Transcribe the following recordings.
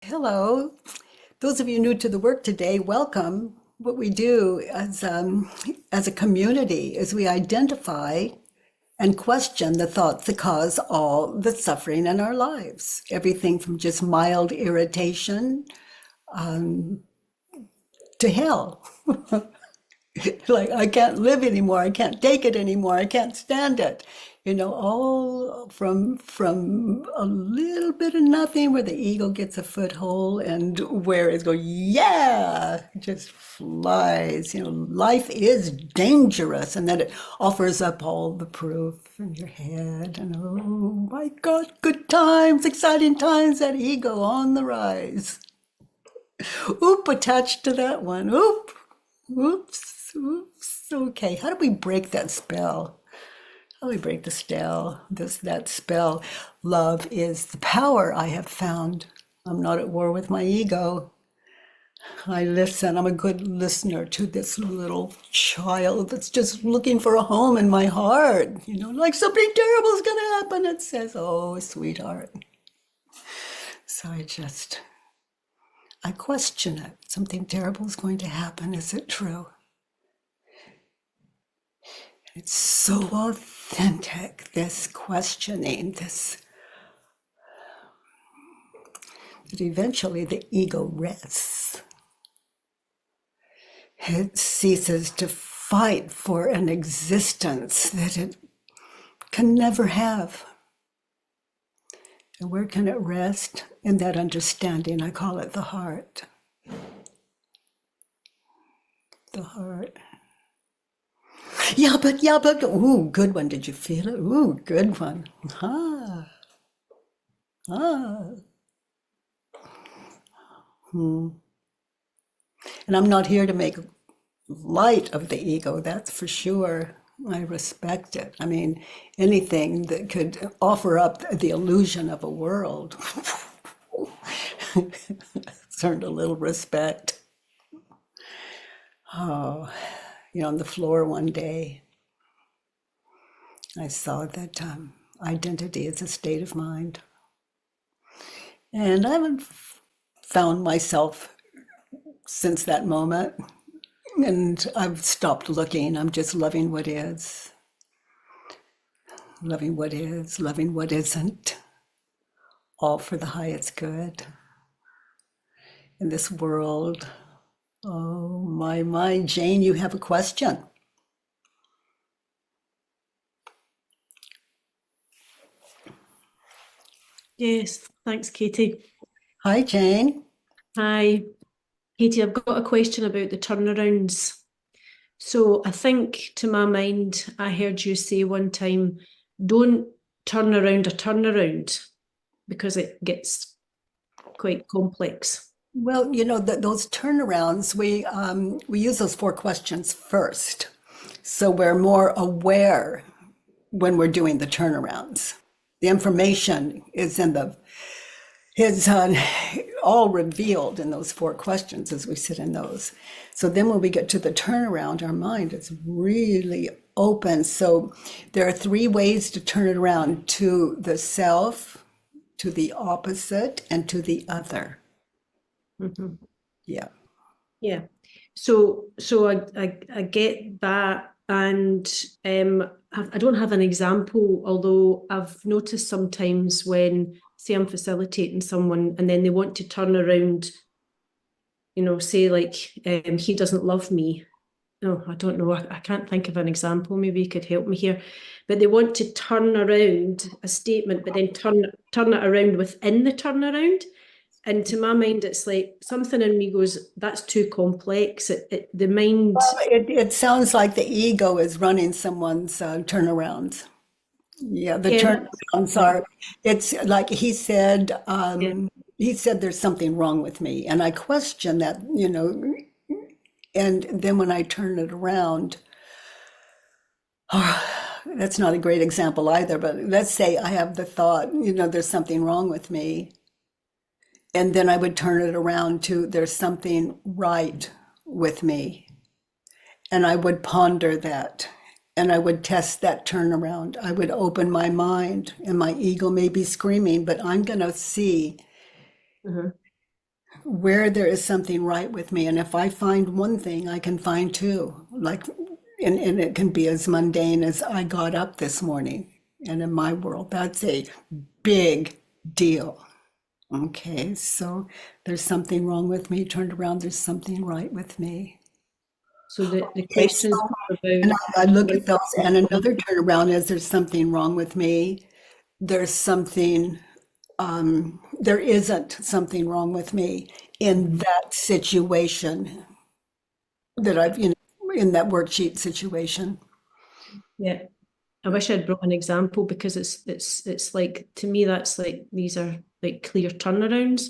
Hello. Those of you new to the work today, welcome. What we do as a community is we identify and question the thoughts that cause all the suffering in our lives. Everything from just mild irritation to hell. Like, I can't live anymore. I can't take it anymore. I can't stand it. All from a little bit of nothing where the ego gets a foothold and where it's going, yeah, it just flies. Life is dangerous. And then it offers up all the proof in your head. And oh my God, good times, exciting times, that ego on the rise. Oop, attached to that one. Oop, oops, oops. Okay, how do we break that spell? How do we break the spell? That spell. Love is the power I have found. I'm not at war with my ego. I listen. I'm a good listener to this little child that's just looking for a home in my heart. Like something terrible is going to happen. It says, oh, sweetheart. So I question it. Something terrible is going to happen. Is it true? It's so authentic, this questioning, that eventually the ego rests. It ceases to fight for an existence that it can never have. And where can it rest? In that understanding. I call it the heart. The heart. Yeah, but, ooh, good one. Did you feel it? Ooh, good one. Ah. And I'm not here to make light of the ego, that's for sure. I respect it. I mean, anything that could offer up the illusion of a world. It's earned a little respect. Oh. On the floor one day, I saw that identity is a state of mind. And I haven't found myself since that moment. And I've stopped looking. I'm just loving what is. Loving what is, loving what isn't. All for the highest good. In this world. Oh, my, Jane, you have a question. Yes, thanks, Katie. Hi, Jane. Hi, Katie, I've got a question about the turnarounds. So I think, to my mind, I heard you say one time, don't turn around a turnaround because it gets quite complex. Well, those turnarounds, we use those 4 questions first. So we're more aware when we're doing the turnarounds. The information is all revealed in those 4 questions as we sit in those. So then when we get to the turnaround, our mind is really open. So there are 3 ways to turn it around: to the self, to the opposite, and to the other. Mm-hmm. Yeah. Yeah. So I get that, and I don't have an example, although I've noticed sometimes when, say, I'm facilitating someone and then they want to turn around, say like he doesn't love me. No, I don't know. I can't think of an example. Maybe you could help me here. But they want to turn around a statement, but then turn it around within the turnaround. And to my mind, it's like something in me goes, that's too complex. The mind. It sounds like the ego is running someone's turnarounds. Yeah, the turnarounds are, it's like he said there's something wrong with me. And I question that, and then when I turn it around, that's not a great example either, but let's say I have the thought, there's something wrong with me. And then I would turn it around to there's something right with me. And I would ponder that. And I would test that turnaround. I would open my mind, and my ego may be screaming, but I'm going to see where there is something right with me. And if I find one thing, I can find two. Like, and it can be as mundane as I got up this morning. And in my world, that's a big deal. Okay, so there's something wrong with me. Turned around, there's something right with me. So the Okay, so, questions are and about I look at those, and another turnaround is there's something wrong with me. There's something, there isn't something wrong with me in that situation that in that worksheet situation. yeah. I wish I'd brought an example because it's like, to me that's like, these are like clear turnarounds,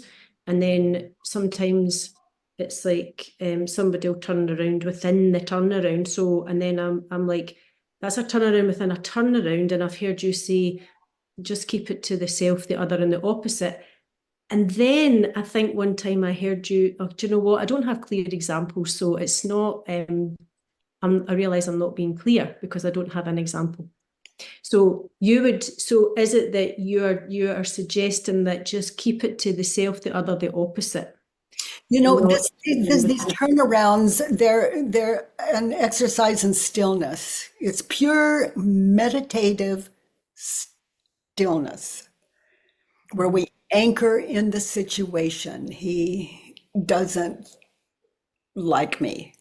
and then sometimes it's like somebody will turn around within the turnaround. So and then I'm like, that's a turnaround within a turnaround, and I've heard you say just keep it to the self, the other, and the opposite. And then I think one time I heard you, oh, do you know what? I don't have clear examples, so it's not. I realise I'm not being clear because I don't have an example. So is it that you are suggesting that just keep it to the self, the other, the opposite? You know, Not these turnarounds, they're an exercise in stillness. It's pure meditative stillness where we anchor in the situation. He doesn't like me.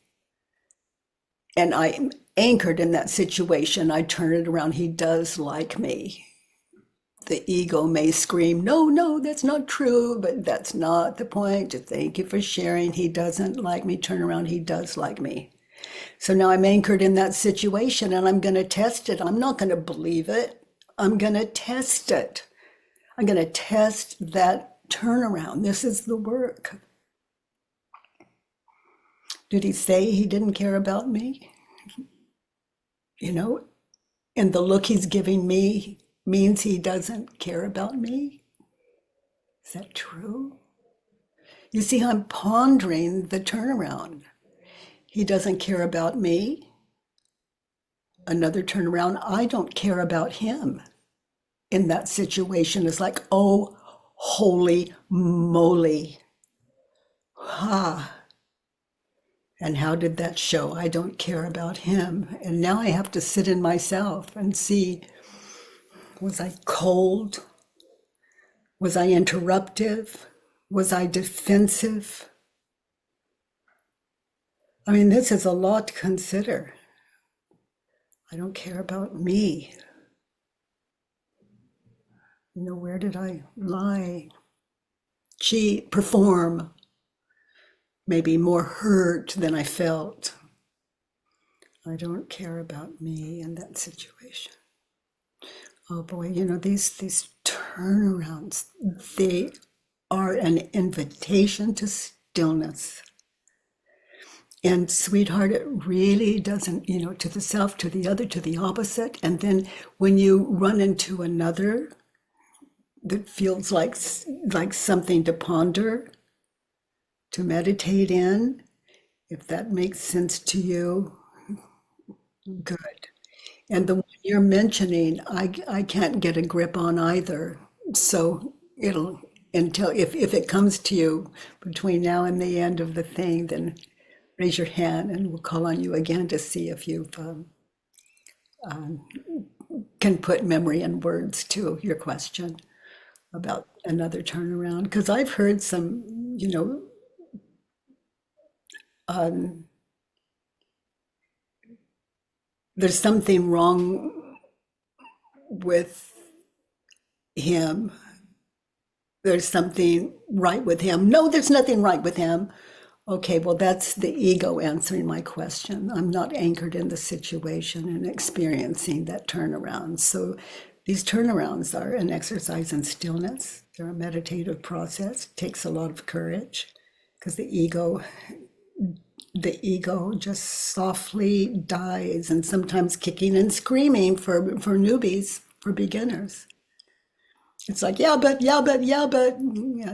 And I'm anchored in that situation. I turn it around. He does like me. The ego may scream, no, no, that's not true, but that's not the point. Just thank you for sharing. He doesn't like me. Turn around. He does like me. So now I'm anchored in that situation and I'm going to test it. I'm not going to believe it. I'm going to test it. I'm going to test that turnaround. This is the work. Did he say he didn't care about me? You know, and the look he's giving me means he doesn't care about me? Is that true? You see, I'm pondering the turnaround. He doesn't care about me. Another turnaround, I don't care about him. In that situation is like, oh, holy moly. Ha. And how did that show? I don't care about him. And now I have to sit in myself and see, was I cold? Was I interruptive? Was I defensive? I mean, this is a lot to consider. I don't care about me. You know, where did I lie, cheat, perform? Maybe more hurt than I felt. I don't care about me in that situation. Oh boy, you know, these turnarounds, they are an invitation to stillness. And sweetheart, it really doesn't, you know, to the self, to the other, to the opposite. And then when you run into another that feels like something to ponder, to meditate in, if that makes sense to you, good. And the one you're mentioning, I can't get a grip on either. So it'll, until, if it comes to you between now and the end of the thing, then raise your hand and we'll call on you again to see if you can put memory and words to your question about another turnaround. Because I've heard some, you know, there's something wrong with him. There's something right with him. No, there's nothing right with him. Okay, well, that's the ego answering my question. I'm not anchored in the situation and experiencing that turnaround. So these turnarounds are an exercise in stillness. They're a meditative process. It takes a lot of courage because the ego just softly dies, and sometimes kicking and screaming for newbies, for beginners. It's like, yeah, but, yeah,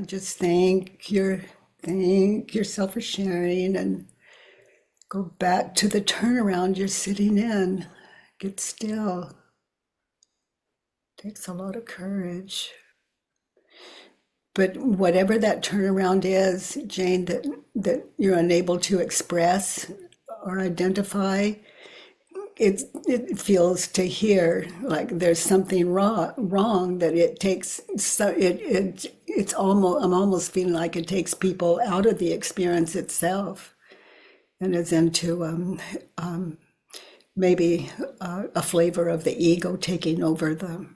just thank yourself for sharing and go back to the turnaround you're sitting in. Get still. Takes a lot of courage. but whatever that turnaround is, Jane, that you're unable to express or identify, it feels to hear like there's something wrong that it takes so it's almost I'm almost feeling like it takes people out of the experience itself and is into maybe a flavor of the ego taking over the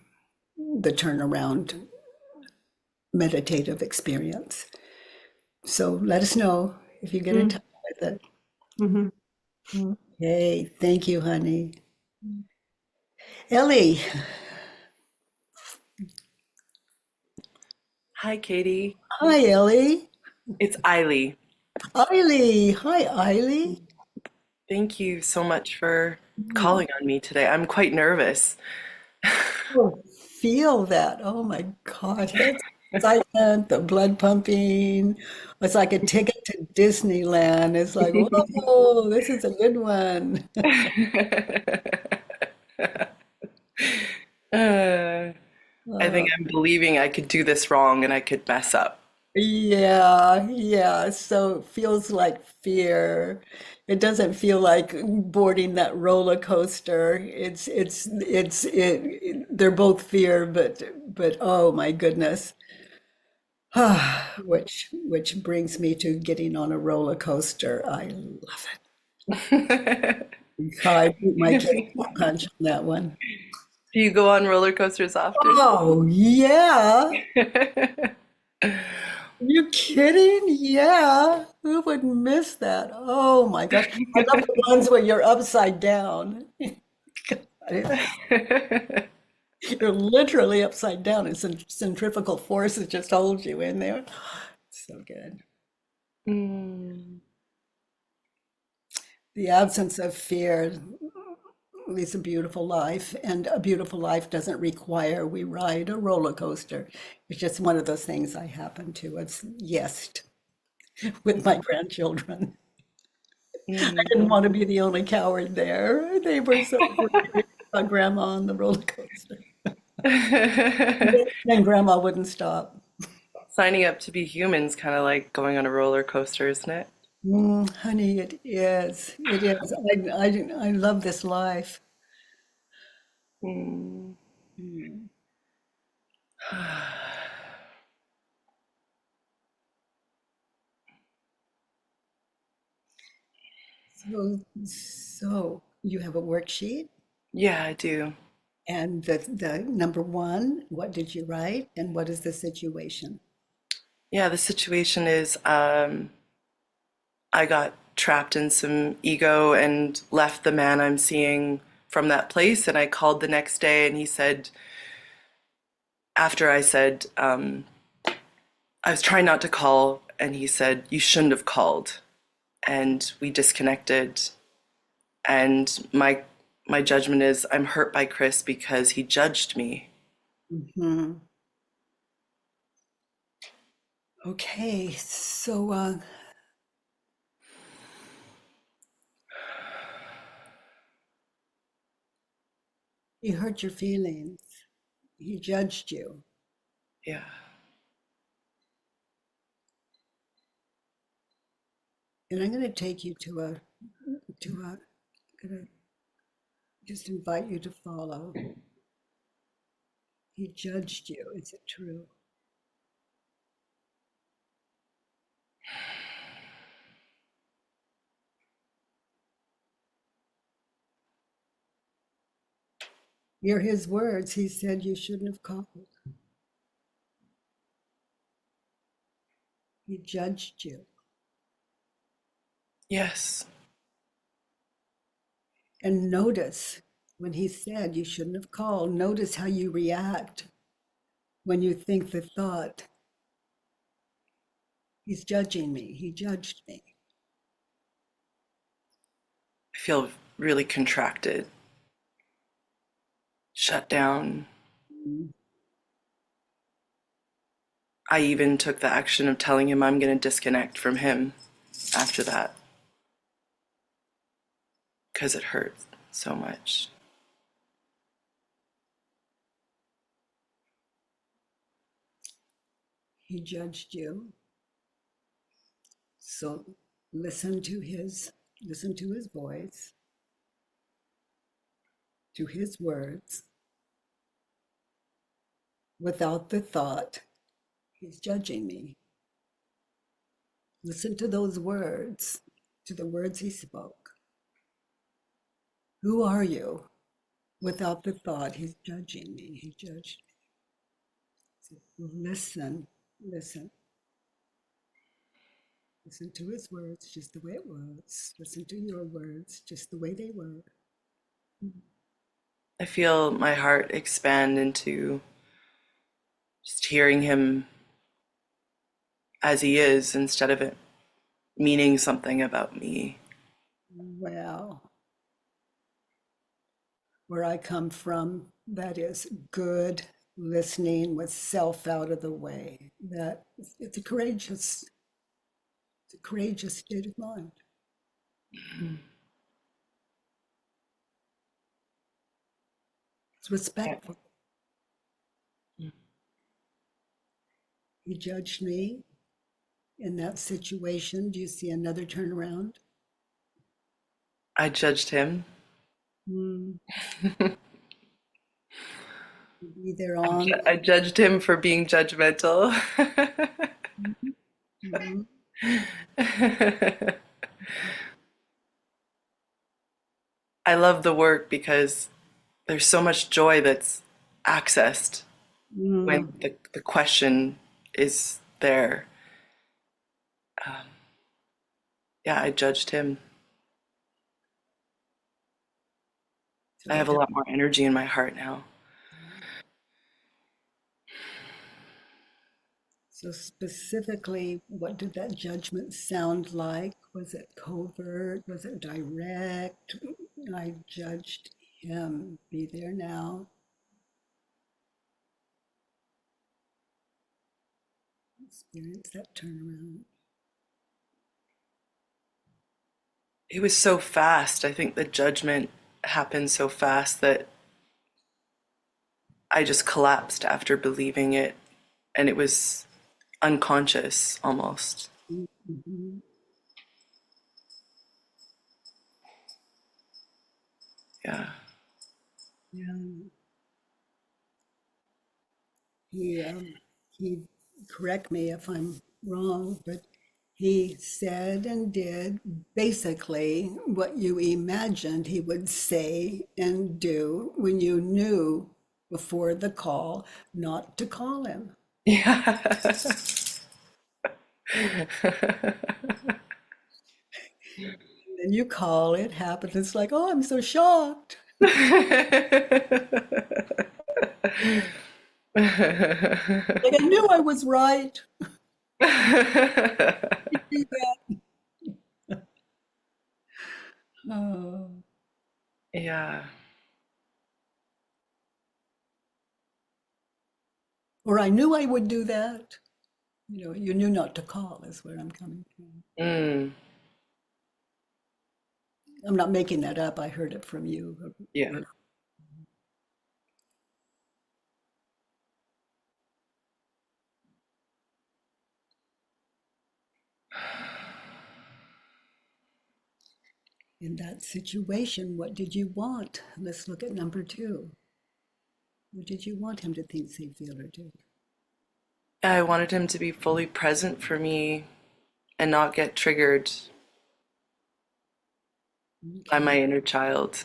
turnaround meditative experience. So let us know if you get in touch with it. Mhm. Okay, thank you, honey. Ellie, Hi, Katie. hi, Ellie. It's Eiley. Eiley, hi, Eiley. Thank you so much for calling on me today. I'm quite nervous. Oh, feel that. Oh my God. It's excitement, the blood pumping. It's like a ticket to Disneyland. It's like, whoa, this is a good one. Uh, I think I'm believing I could do this wrong and I could mess up. Yeah, yeah. So it feels like fear. It doesn't feel like boarding that roller coaster. They're both fear, but oh my goodness. Which brings me to getting on a roller coaster. I love it. I beat my kids to the punch on that one. Do you go on roller coasters often? Oh yeah. You kidding? Yeah. Who would miss that? Oh my gosh. I love the ones where you're upside down. You're literally upside down and centrifugal forces just hold you in there. So good. Mm, The absence of fear leads a beautiful life, and a beautiful life doesn't require we ride a roller coaster. It's just one of those things I happen to have yes with my grandchildren. I didn't mm. want to be the only coward there. They were so brave. Grandma on the roller coaster. Then grandma wouldn't stop. Signing up to be human's kind of like going on a roller coaster, isn't it? Honey, it is. It is. I love this life. Mm. Mm. So you have a worksheet, Yeah, I do. and the number one, what did you write, and what is the situation? Yeah, the situation is I got trapped in some ego and left the man I'm seeing from that place. And I called the next day, and he said, after I said, I was trying not to call, and he said, you shouldn't have called. And we disconnected. And my judgment is I'm hurt by Chris because he judged me. Hmm. Okay, so he hurt your feelings. He judged you. Yeah. And I'm going to take you to a, going to just invite you to follow. He judged you. Is it true? Hear his words. He said you shouldn't have called. He judged you. Yes. And notice when he said you shouldn't have called, notice how you react when you think the thought, he's judging me. He judged me. I feel really contracted, shut down. I even took the action of telling him I'm going to disconnect from him after that because it hurt so much. He judged you. So listen to his voice, to his words, without the thought, he's judging me. Listen to those words, to the words he spoke. Who are you? Without the thought, he's judging me. He judged me. So listen, listen. Listen to his words just the way it was. Listen to your words just the way they were. I feel my heart expand into just hearing him as he is instead of it meaning something about me. Well, where I come from, that is good listening with self out of the way. That it's a courageous state of mind. It's respectful. He judged me in that situation. Do you see another turnaround? I judged him. Either on. I judged him for being judgmental. Mhm. I love the work because there's so much joy that's accessed when the question is there. Yeah, I judged him. I have a lot more energy in my heart now. So specifically, what did that judgment sound like? Was it covert? Was it direct? I judged him. Be there now. Experience that turnaround. It was so fast. I think the judgment happened so fast that I just collapsed after believing it, and it was unconscious almost. Mhm. Yeah. Yeah. He correct me if I'm wrong, but he said and did basically what you imagined he would say and do when you knew before the call not to call him. Yeah. And you call, it happens. It's like, oh, I'm so shocked. Like I knew I was right. Do that. Oh. Yeah. Or I knew I would do that. You knew not to call is where I'm coming from. Mm. I'm not making that up. I heard it from you. Yeah. In that situation, what did you want? Let's look at number 2. What did you want him to think, say, feel, or do? I wanted him to be fully present for me and not get triggered by my inner child.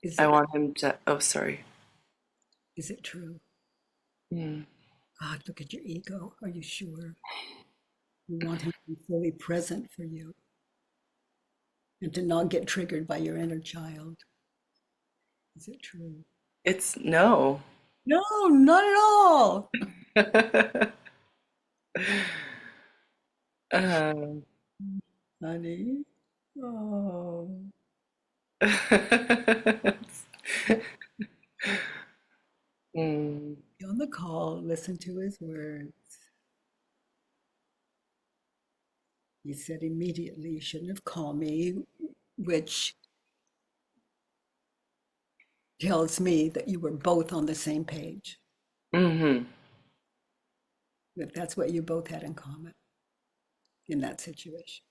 Is I it, want him to, oh, sorry. is it true? Mm. God, look at your ego. Are you sure? You want him to be fully present for you and to not get triggered by your inner child. Is it true? It's no. No, not at all. Um, Honey. Oh. mm. Be on the call, listen to his words. He said immediately, you shouldn't have called me, which tells me that you were both on the same page. Mm-hmm. That that's what you both had in common in that situation.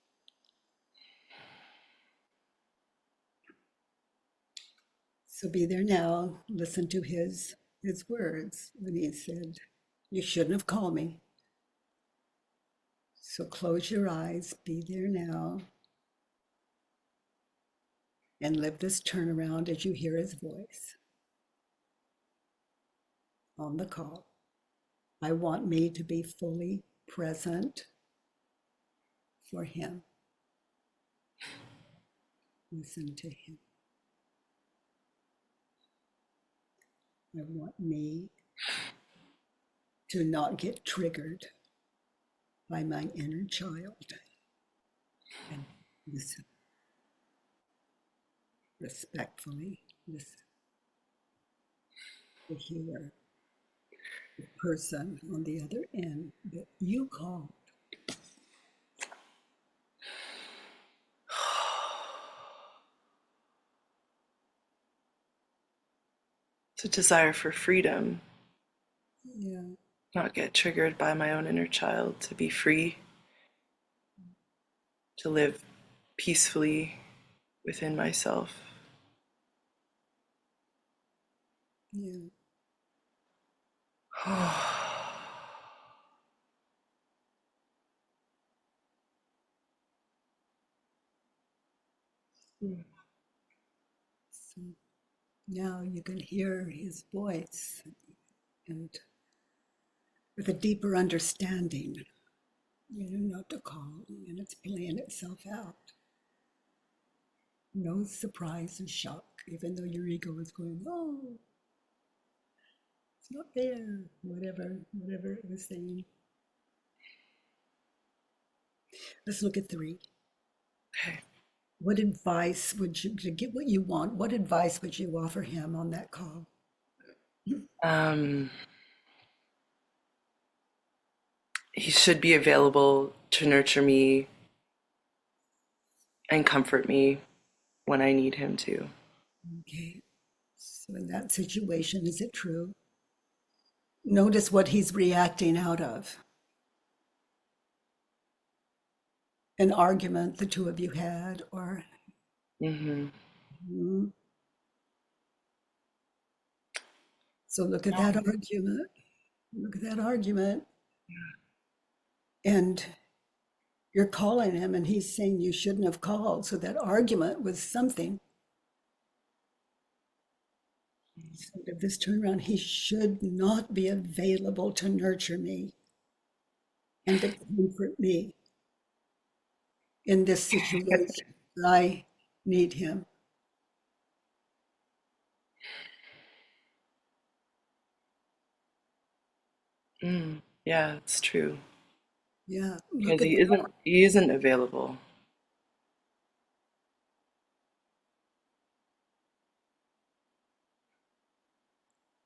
So be there now. Listen to his words when he said, "You shouldn't have called me." So close your eyes, be there now, and live this turnaround as you hear his voice on the call. I want me to be fully present for him. Listen to him. I want me to not get triggered by my inner child. And listen. Respectfully listen. To hear the person on the other end that you called. It's a desire for freedom, Yeah. not get triggered by my own inner child, to be free, to live peacefully within myself. Yeah. So now you can hear his voice and with a deeper understanding, you know not to call, and it's playing itself out. No surprise and shock, even though your ego is going, oh, it's not there, whatever it was saying. Let's look at 3. Okay. What advice would you, to get what you want, what advice would you offer him on that call? He should be available to nurture me and comfort me when I need him to. Okay. So in that situation, is it true? Notice what he's reacting out of. An argument the two of you had, or Mm-hmm. So look at that argument. Look at that argument. And you're calling him and he's saying you shouldn't have called. So that argument was something. So if this turnaround, he should not be available to nurture me and to comfort me in this situation. I need him. Yeah, it's true. Yeah. Because Look at he isn't available.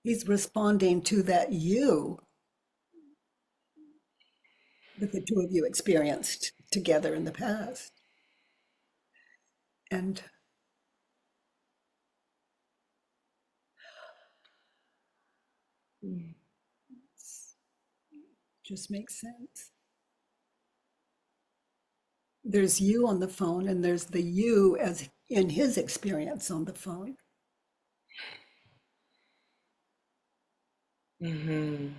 he's responding to that you that the two of you experienced together in the past. And just makes sense. There's you on the phone and there's the you as in his experience on the phone. Mm-hmm.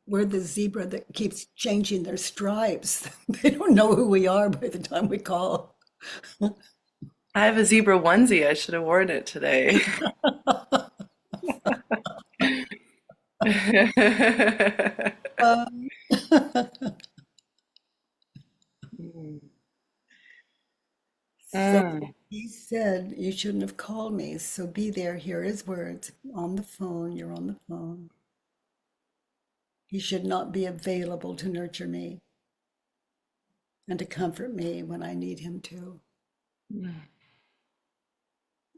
We're the zebra that keeps changing their stripes. They don't know who we are by the time we call. I have a zebra onesie. I should have worn it today. Um, so Mm. he said, you shouldn't have called me. So be there, hear his words on the phone. You're on the phone. He should not be available to nurture me and to comfort me when I need him to.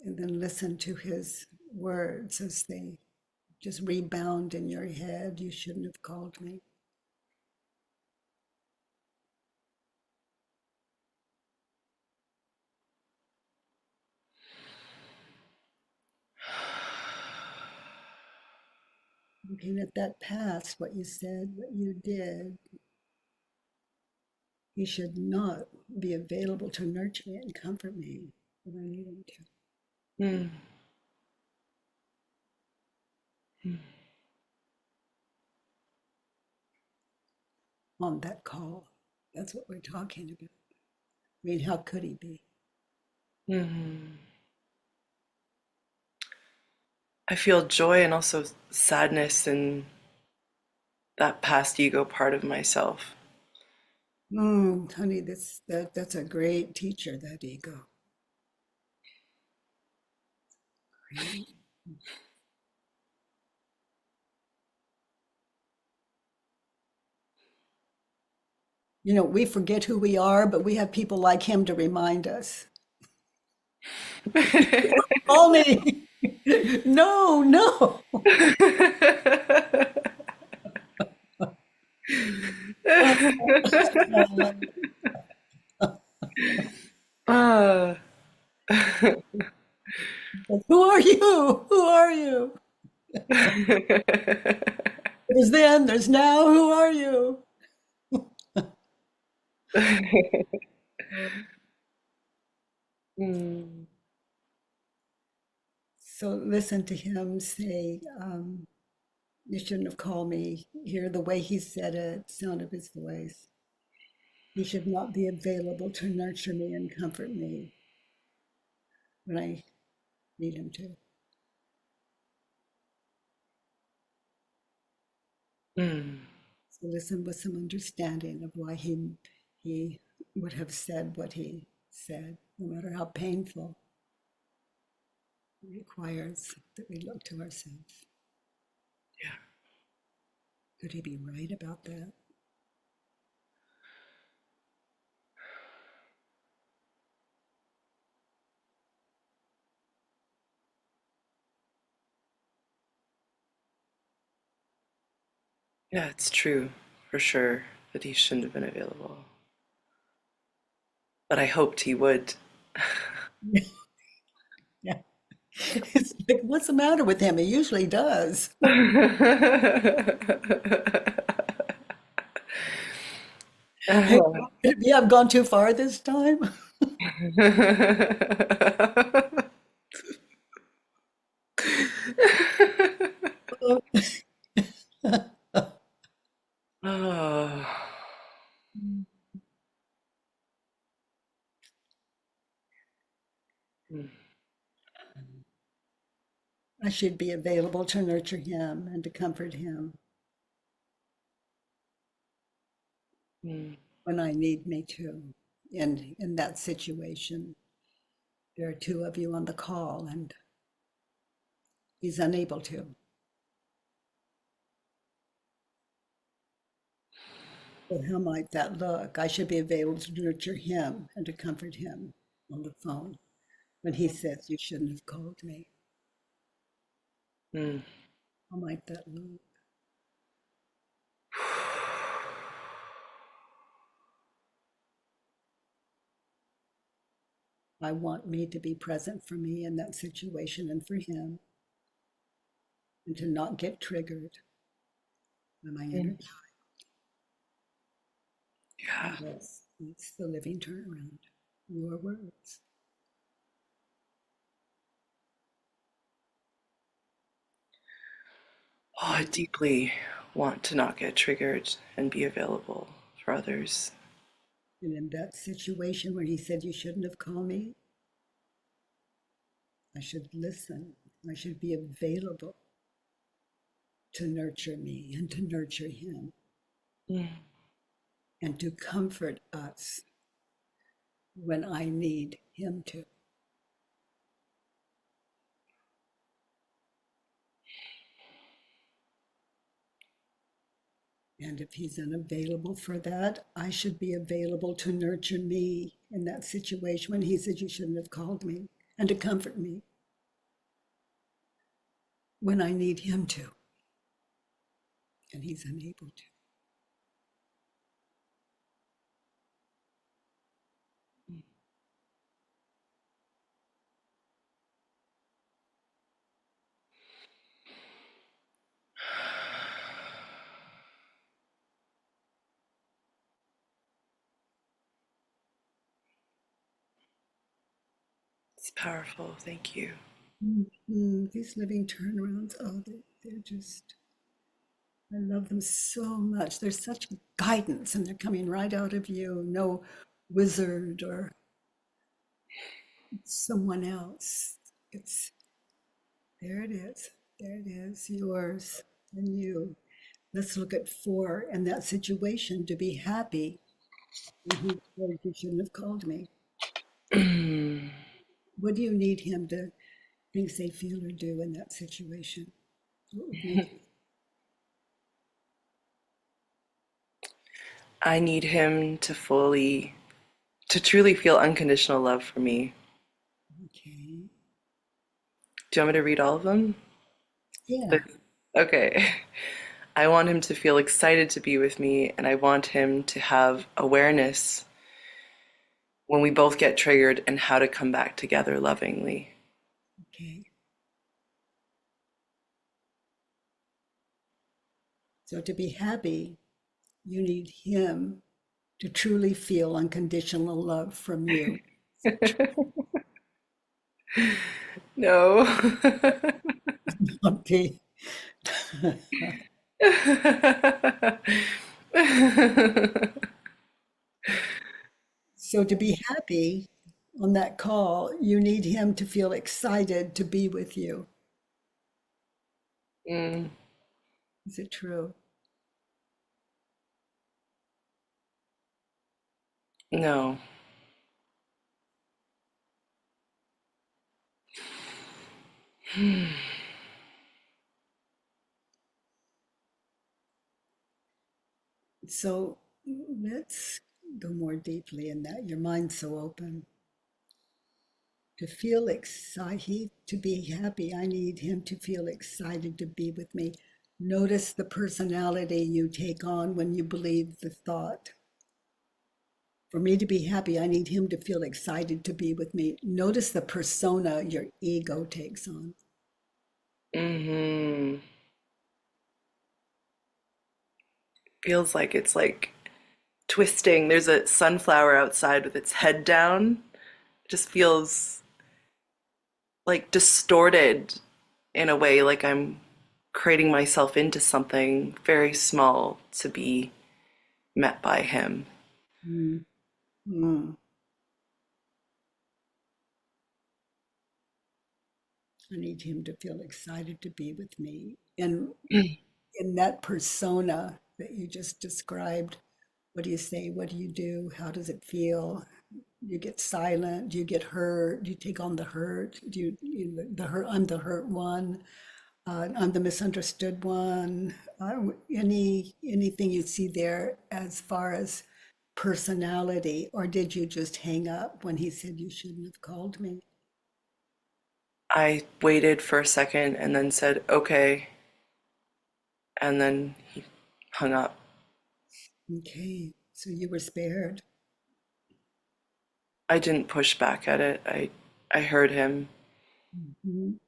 And then listen to his words as they just rebound in your head. You shouldn't have called me. Looking at that past, what you said, what you did, he should not be available to nurture me and comfort me when I need him to. Mm. On that call, that's what we're talking about. I mean, how could he be? Mm. I feel joy and also sadness in that past ego part of myself. Honey, that's a great teacher, that ego. Great. You know, we forget who we are, but we have people like him to remind us. Call me. No, no. Ah. Who are you? Who are you? There's then, there's now. Who are you? Mm. So listen to him say, you shouldn't have called me. Hear the way he said it, sound of his voice. He should not be available to nurture me and comfort me when I need him to. Mm. So listen with some understanding of why he would have said what he said, no matter how painful. It requires that we look to ourselves. Yeah. Could he be right about that? Yeah, it's true for sure that he shouldn't have been available. But I hoped he would. Yeah. It's like, what's the matter with him? He usually does. Hey, maybe I've gone too far this time. Oh. Mm. I should be available to nurture him and to comfort him Mm. when I need me to. And in that situation, there are two of you on the call, and he's unable to. So how might that look? I should be available to nurture him and to comfort him on the phone when he says, you shouldn't have called me. Mm. How might that look? I want me to be present for me in that situation and for him, and to not get triggered by my inner Mm. Yeah. child. Yes, it's the living turnaround. Your words. Oh, I deeply want to not get triggered and be available for others. And in that situation where he said, you shouldn't have called me, I should listen. I should be available to nurture me and to nurture him Mm. and to comfort us when I need him to. And if he's unavailable for that, I should be available to nurture me in that situation when he said, you shouldn't have called me, and to comfort me when I need him to. And he's unable to. It's powerful. Thank you. These living turnarounds, oh, they're just, I love them so much. There's such guidance and they're coming right out of you. No wizard or someone else. It's, there it is. There it is, yours and you. Let's look at 4 and that situation to be happy. He said, you shouldn't have called me. What do you need him to think, say, feel, or do in that situation? What would make you? I need him to truly feel unconditional love for me. Okay. Do you want me to read all of them? Yeah. Okay. I want him to feel excited to be with me, and I want him to have awareness when we both get triggered and how to come back together lovingly. Okay. So to be happy, you need him to truly feel unconditional love from you. No. Okay. So to be happy on that call, you need him to feel excited to be with you. Mm, Is it true? no. So let's go more deeply in that. Your mind's so open. To feel excited, to be happy, I need him to feel excited to be with me. Notice the personality you take on when you believe the thought. For me to be happy, I need him to feel excited to be with me. Notice the persona your ego takes on. Hmm. Feels like it's like twisting. There's a sunflower outside with its head down. It just feels like distorted in a way, like I'm creating myself into something very small to be met by him. Mm. Mm. I need him to feel excited to be with me. And in that persona that you just described, what do you say? What do you do? How does it feel? You get silent? Do you get hurt? Do you take on the hurt? The hurt? I'm the hurt one. I'm the misunderstood one. Anything you see there as far as personality, or did you just hang up when he said you shouldn't have called me? I waited for a second and then said, okay, and then he hung up. Okay, so you were spared. I didn't push back at it. I heard him, Mhm.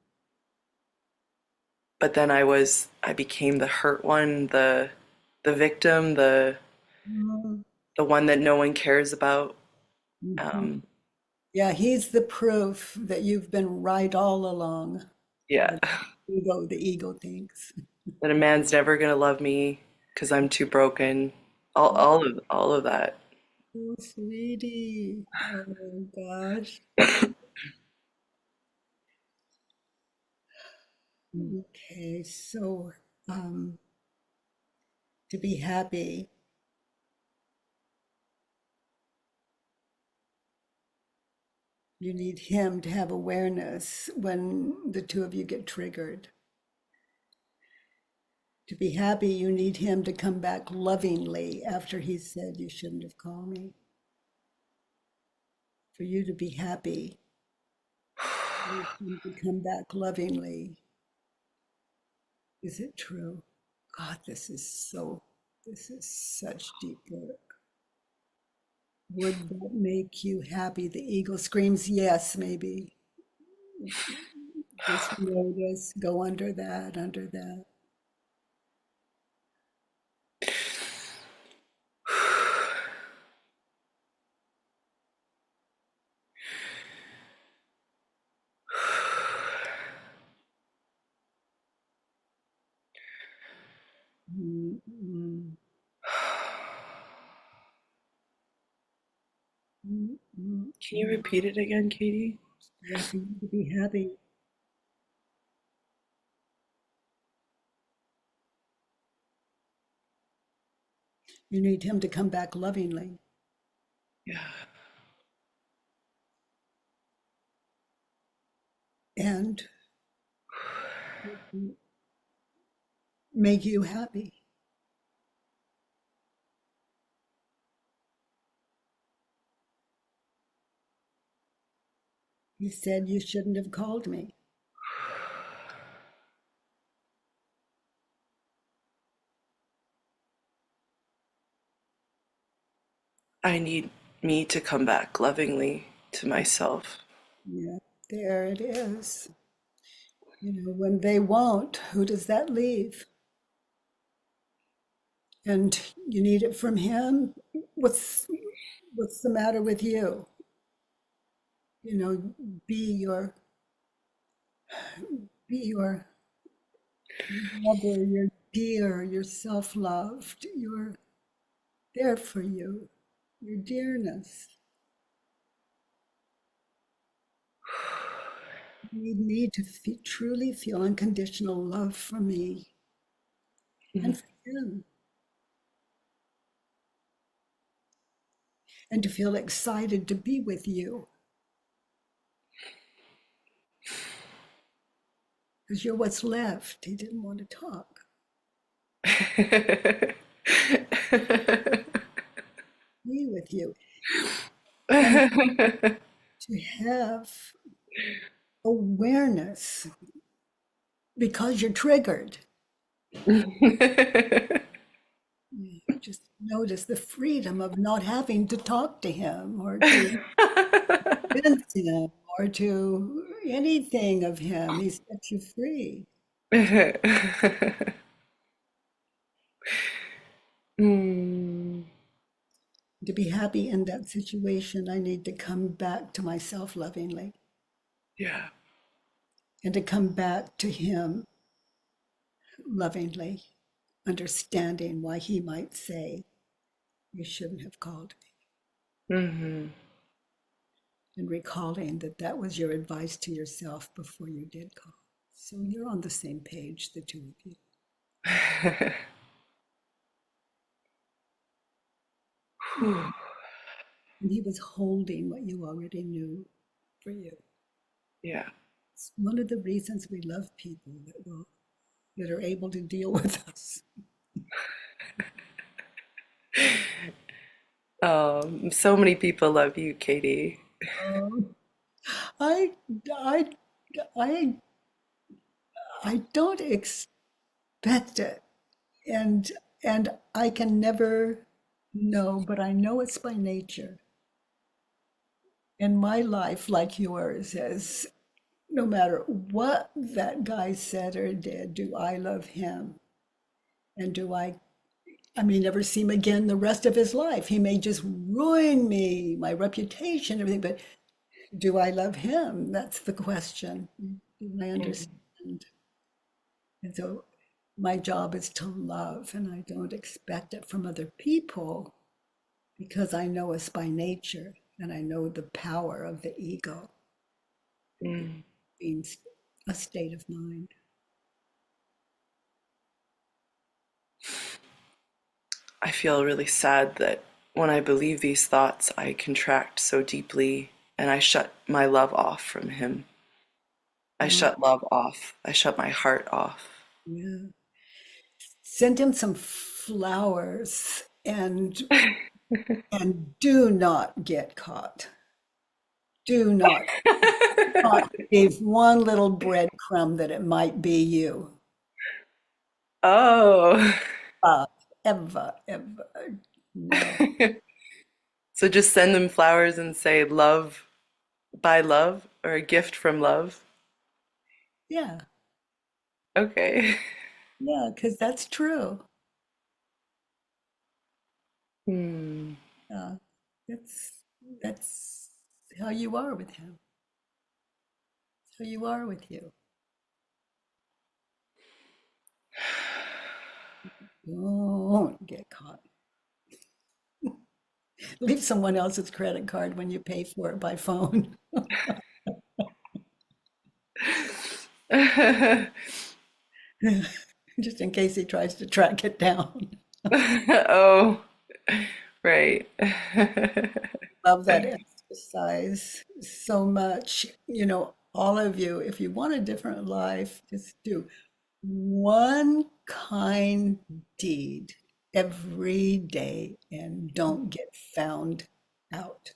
but then I became the hurt one, the victim, the one that no one cares about. Mhm. Um, Yeah, he's the proof that you've been right all along. yeah, The ego thinks. that a man's never gonna love me because I'm too broken. All of that. Oh, sweetie. Oh gosh. Okay, so um, to be happy, you need him to have awareness when the two of you get triggered. To be happy, you need him to come back lovingly after he said you shouldn't have called me. For you to be happy, you need him to come back lovingly. Is it true? God, this is such deep work. Would that make you happy? The ego screams yes, maybe. Just notice, go under that, under that. Mm, mm, mm, mm. Can you repeat it again, Katie? Yeah, for you to be happy. You need him to come back lovingly Yeah. and make you happy. He said you shouldn't have called me. I need me to come back lovingly to myself. Yeah, there it is. You know, when they won't, who does that leave? And you need it from him. What's the matter with you? You know, be your be your lover, your dear, your self-loved. You're there for you, your dearness. You need me to truly feel unconditional love for me and for him, and to feel excited to be with you because you're what's left. He didn't want to talk. Be with you and to have awareness because you're triggered. Just notice the freedom of not having to talk to him or to convince him or to anything of him. He sets you free. Mm, To be happy in that situation, I need to come back to myself lovingly yeah. and to come back to him lovingly, understanding why he might say, you shouldn't have called me, Hmm. and recalling that that was your advice to yourself before you did call. So you're on the same page, the two of you. And he was holding what you already knew for you. Yeah. It's one of the reasons we love people that are able to deal with us. So many people love you, Katie. Um, I, I, I, I don't expect it, and and I can never know, but I know it's by nature. And my life, like yours, is no matter what that guy said or did, do I love him? And do I may never see him again the rest of his life. He may just ruin me, my reputation, everything, but do I love him? That's the question. Do I Mhm. understand? And so my job is to love, and I don't expect it from other people because I know us by nature and I know the power of the ego Mm. being a state of mind. I feel really sad that when I believe these thoughts, I contract so deeply and I shut my love off from him. I Uh, shut love off. I shut my heart off. yeah. Send him some flowers and do not get caught. Do not leave one little breadcrumb that it might be you. Oh. Uh, ever. No. So just send them flowers and say love by love or a gift from love. Yeah, Okay. yeah, because that's true. Hmm. Uh, that's that's how you are with him. How you are with you. Don't get caught. Leave someone else's credit card when you pay for it by phone. Just in case he tries to track it down. Oh, right. Love that exercise so much. All of you, if you want a different life, just do one kind deed every day and don't get found out.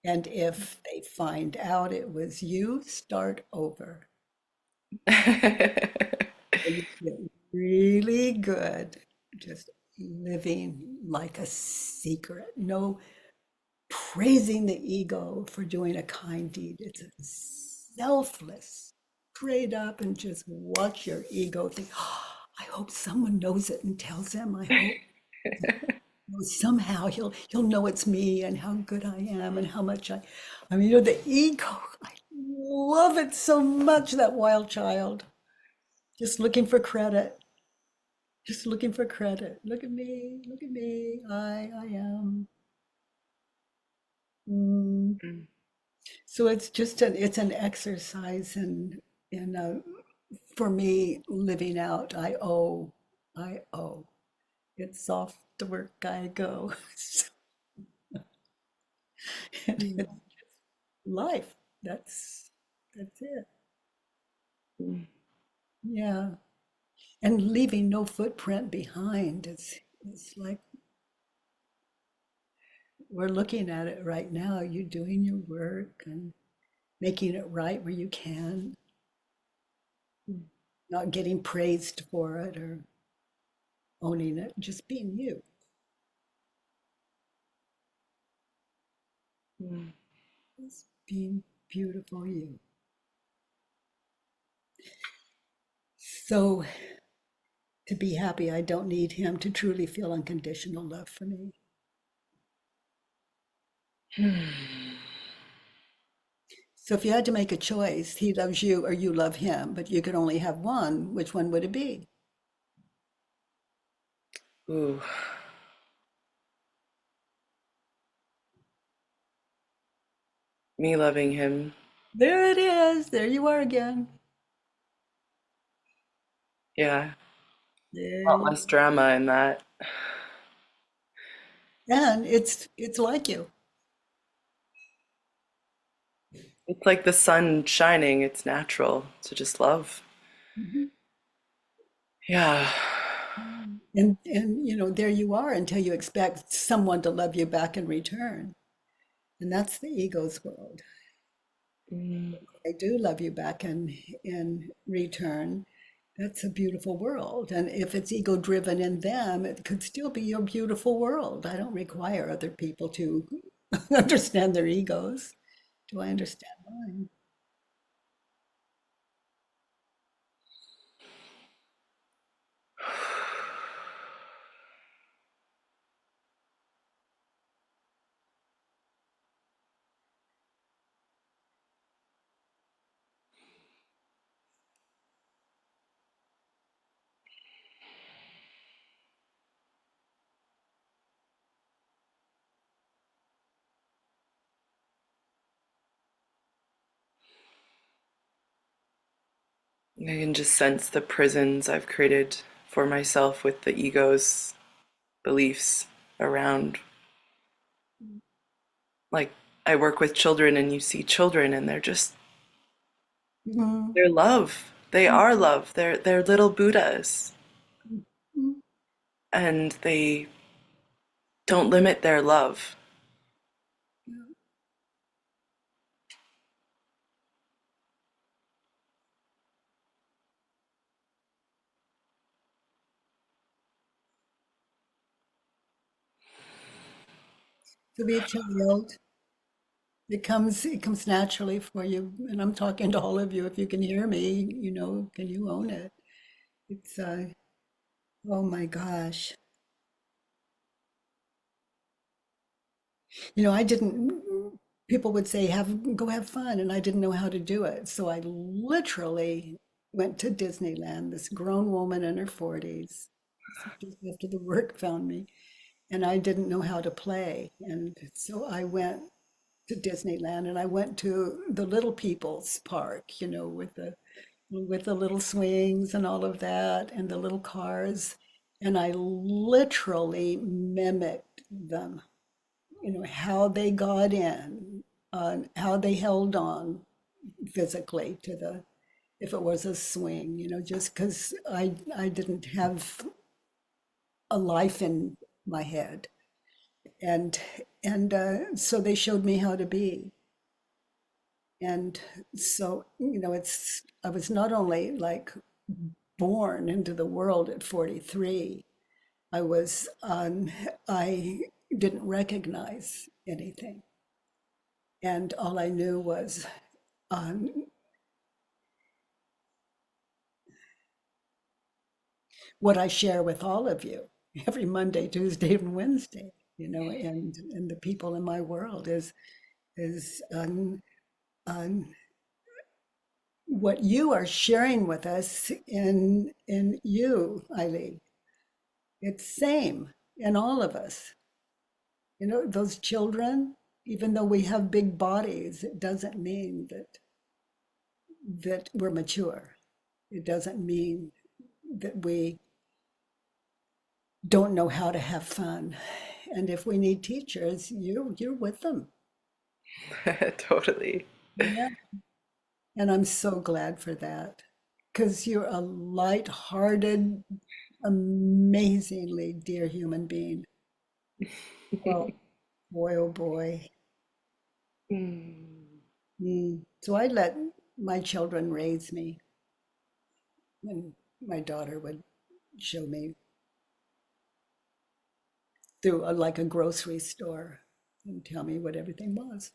And if they find out it was you, start over. And you get really good just living like a secret. No praising the ego for doing a kind deed. It's a selfless, straight up, and just watch your ego think, oh, I hope someone knows it and tells him. I hope somehow he'll know it's me and how good I am and how much I mean, the ego, I love it so much, that wild child. Just looking for credit. Just looking for credit. Look at me, look at me. I am. Mm. So it's an exercise in for me living out. I owe. It's off to work I go. It's life. That's it. Yeah. And leaving no footprint behind. It's like we're looking at it right now. You doing your work and making it right where you can, not getting praised for it or owning it, just being you. Just being beautiful you. So to be happy, I don't need him to truly feel unconditional love for me. So if you had to make a choice, he loves you or you love him, but you could only have one, which one would it be? Ooh. Me loving him. There it is. There you are again. Yeah. A There lot you, less drama in that. and it's like you. It's like the sun shining. It's natural to just love. Mhm. Yeah. And there you are until you expect someone to love you back in return. And that's the ego's world. Mm, I do love you back in return. That's a beautiful world. And if it's ego driven in them, it could still be your beautiful world. I don't require other people to understand their egos. Do I understand mine? I can just sense the prisons I've created for myself with the ego's beliefs around. Like, I work with children and you see children and Mhm. they're love. They are love. They're little Buddhas. Mhm. And they don't limit their love. To be a child, it comes naturally for you. And I'm talking to all of you. If you can hear me, can you own it? It's oh my gosh. I didn't, people would say, go have fun, and I didn't know how to do it. So I literally went to Disneyland, this grown woman in her 40s, just after the work found me, and I didn't know how to play. And so I went to Disneyland and I went to the little people's park, with the little swings and all of that and the little cars. And I literally mimicked them, how they got in, how they held on physically to the, if it was a swing, just because I didn't have a life in my head. And so they showed me how to be. And so, I was not only like born into the world at 43, I didn't recognize anything. And all I knew was what I share with all of you every Monday, Tuesday, and Wednesday, and the people in my world is what you are sharing with us in you, Eileen. It's same in all of us. Those children, even though we have big bodies, it doesn't mean that we're mature. It doesn't mean that we don't know how to have fun. And if we need teachers, you're with them. Totally. Yeah. And I'm so glad for that because you're a light-hearted, amazingly dear human being. Oh boy, oh boy. Mm. So I let my children raise me. And my daughter would show me through like a grocery store and tell me what everything was.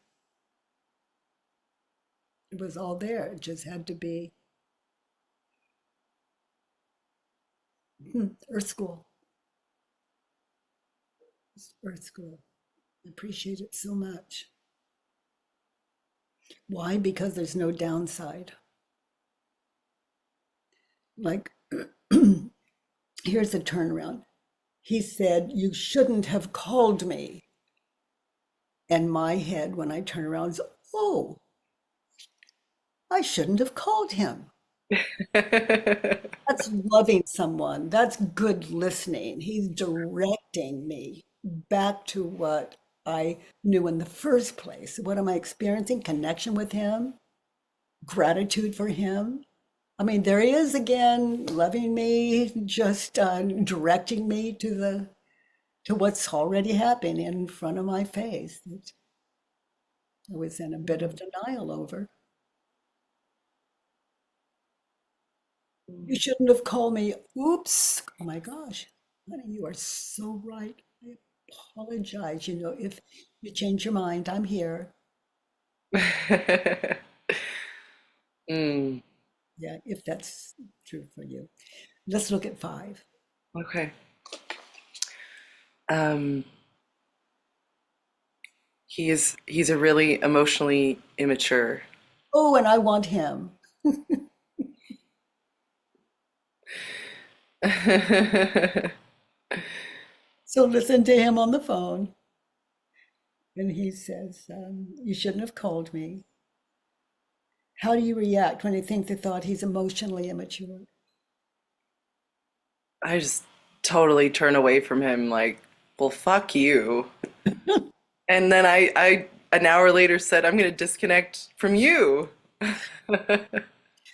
It was all there. It just had to be Earth School. Earth School. I appreciate it so much. Why? Because there's no downside. Like, here's a turnaround. He said, "You shouldn't have called me." And my head, when I turn around, is, "Oh, I shouldn't have called him." That's loving someone. That's good listening. He's directing me back to what I knew in the first place. What am I experiencing? Connection with him, gratitude for him. I mean, there he is again, loving me, just directing me to what's already happening in front of my face that I was in a bit of denial over. You shouldn't have called me. Oops. Oh my gosh. Honey, you are so right. I apologize. If you change your mind, I'm here. Mm. Yeah, if that's true for you. Let's look at 5. Okay. Um, he's a really emotionally immature. Oh, and I want him. So listen to him on the phone. And he says, "You shouldn't have called me." How do you react when you think the thought he's emotionally immature? I just totally turn away from him like, well, fuck you. And then I an hour later said, I'm gonna disconnect from you.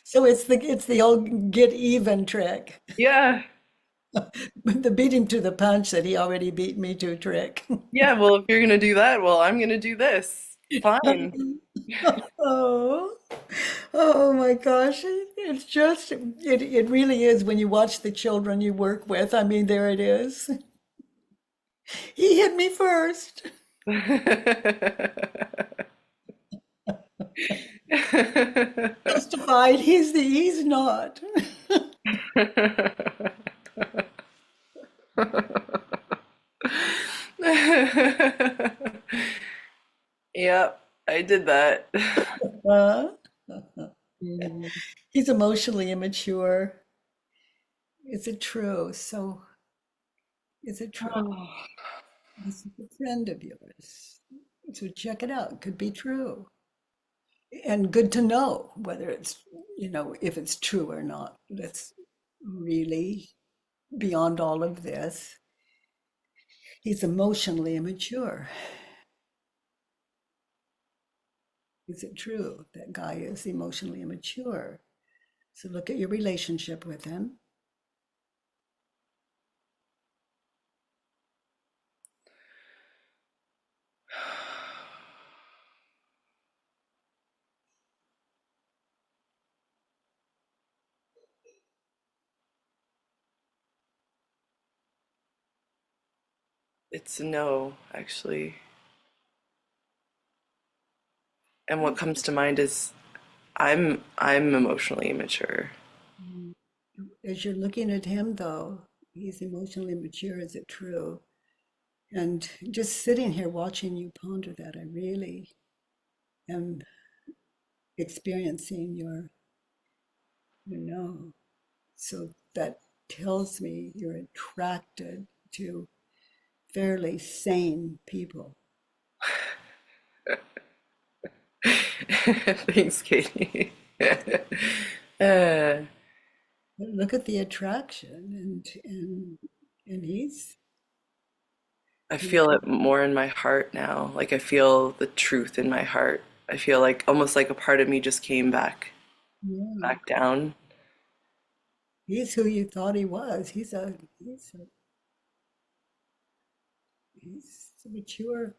So it's the old get even trick. Yeah. The beat him to the punch that he already beat me to trick. Yeah, well, if you're gonna do that, well, I'm gonna do this. Fine. Oh, oh my gosh. It's just, it really is when you watch the children you work with. I mean, there it is. He hit me first. Justified. He's not. Yep, I did that. Uh, Mm. He's emotionally immature. Is it true? So, is it true? Oh, This is a friend of yours. So check it out. It could be true. And good to know whether it's, if it's true or not. That's really beyond all of this. He's emotionally immature. Is it true that guy is emotionally immature? So look at your relationship with him. it's a no, actually. And what comes to mind is I'm emotionally immature. As you're looking at him, though, he's emotionally mature. Is it true? And just sitting here watching you ponder that, I really am experiencing your no. So that tells me you're attracted to fairly sane people. Thanks, Katie. uh, But look at the attraction, and I he's feel it more in my heart now. Like I feel the truth in my heart. I feel like almost like a part of me just came yeah, back down. he's who you thought he was. He's a mature.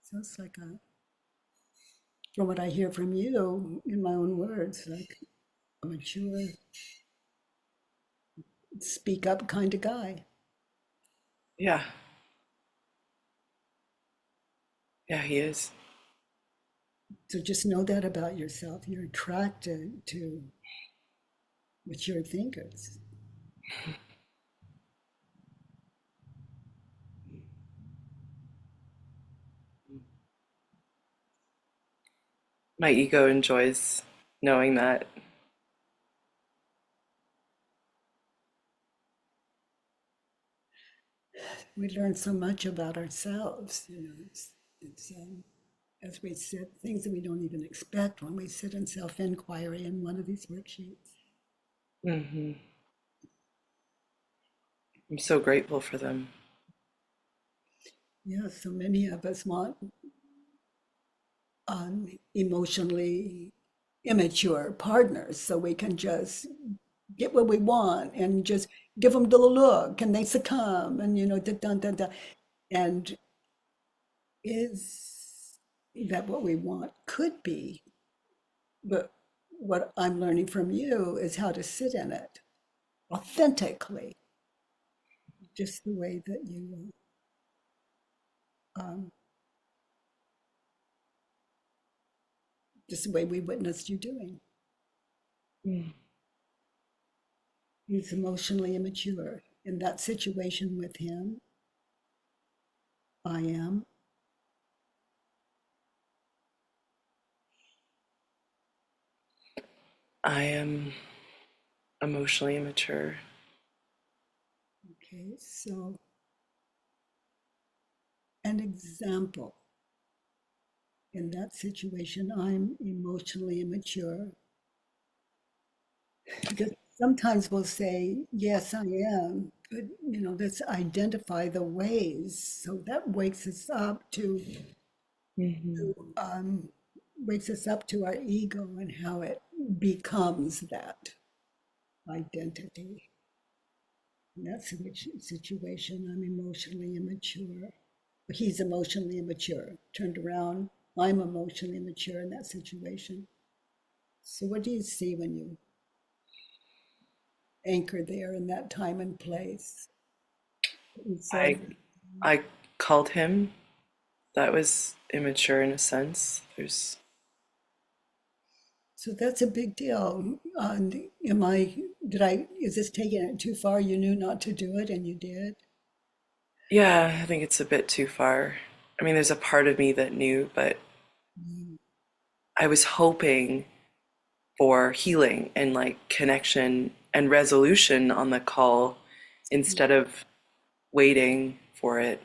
Sounds like from what I hear from you in my own words, like a mature, speak up kind of guy. Yeah, yeah, he is. So just know that about yourself. You're attracted to mature thinkers. My ego enjoys knowing that. We learn so much about ourselves. It's as we sit, things that we don't even expect when we sit in self-inquiry in one of these worksheets. Hmm. I'm so grateful for them. Yeah, so many of us want emotionally immature partners so we can just get what we want and just give them the look and they succumb and da, da, da, da. And is that what we want? Could be, but what I'm learning from you is how to sit in it authentically, just the way that you um, just the way we witnessed you doing. Mm. He's emotionally immature. In that situation with him, I am. I am emotionally immature. Okay, so an example. In that situation, I'm emotionally immature. Because sometimes we'll say, yes, I am, but let's identify the ways. So that Hmm. um, wakes us up to our ego and how it becomes that identity. In that situation, I'm emotionally immature. He's emotionally immature. Turned around, I'm emotionally immature in that situation. So, what do you see when you anchor there in that time and place? You I said, I called him. That was immature in a sense. There's so that's a big deal. And is this taking it too far? You knew not to do it and you did? yeah, I think it's a bit too far. I mean, there's a part of me that knew, but Mm. I was hoping for healing and like connection and resolution on the call instead of waiting for it.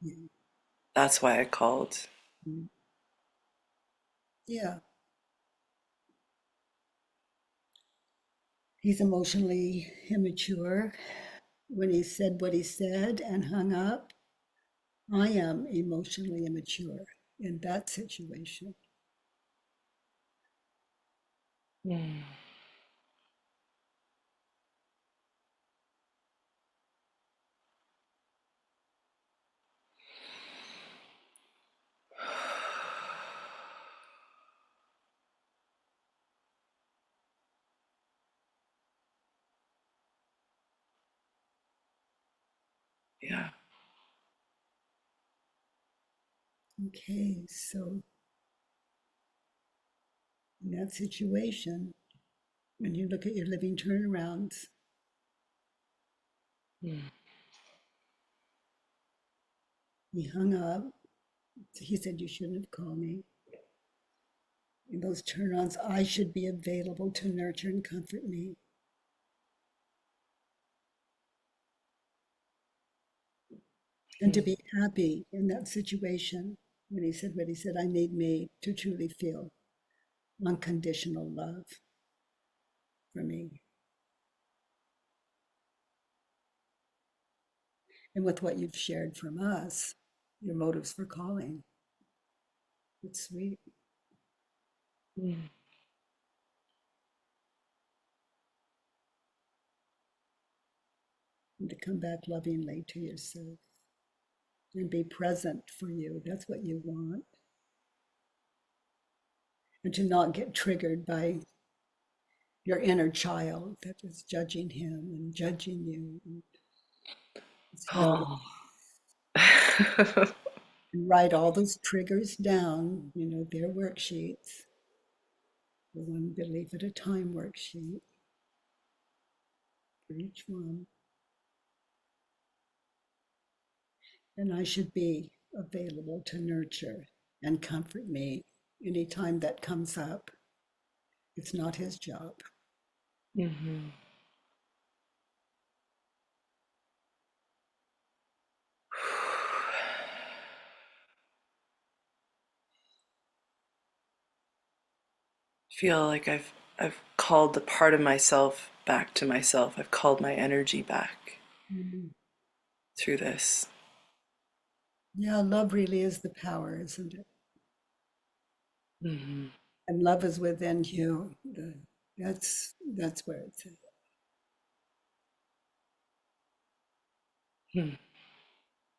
Yeah. That's why I called. Yeah. He's emotionally immature. When he said what he said and hung up, I am emotionally immature in that situation. Yeah. Okay, so in that situation, when you look at your living turnarounds, he hung up. He said, "You shouldn't have called me." In those turn-ons, I should be available to nurture and comfort me. And to be happy in that situation. When he said what he said, I need me to truly feel unconditional love for me. And with what you've shared from us, your motives for calling, it's sweet. And to come back lovingly to yourself and be present for you. That's what you want. And to not get triggered by your inner child that is judging him and judging you. So write all those triggers down, their worksheets, the one belief at a time worksheet for each one. And I should be available to nurture and comfort me anytime that comes up. It's not his job. Feel like I've called the part of myself back to myself. I've called my energy back through this. Yeah, love really is the power, isn't it? And love is within you. That's where it's at.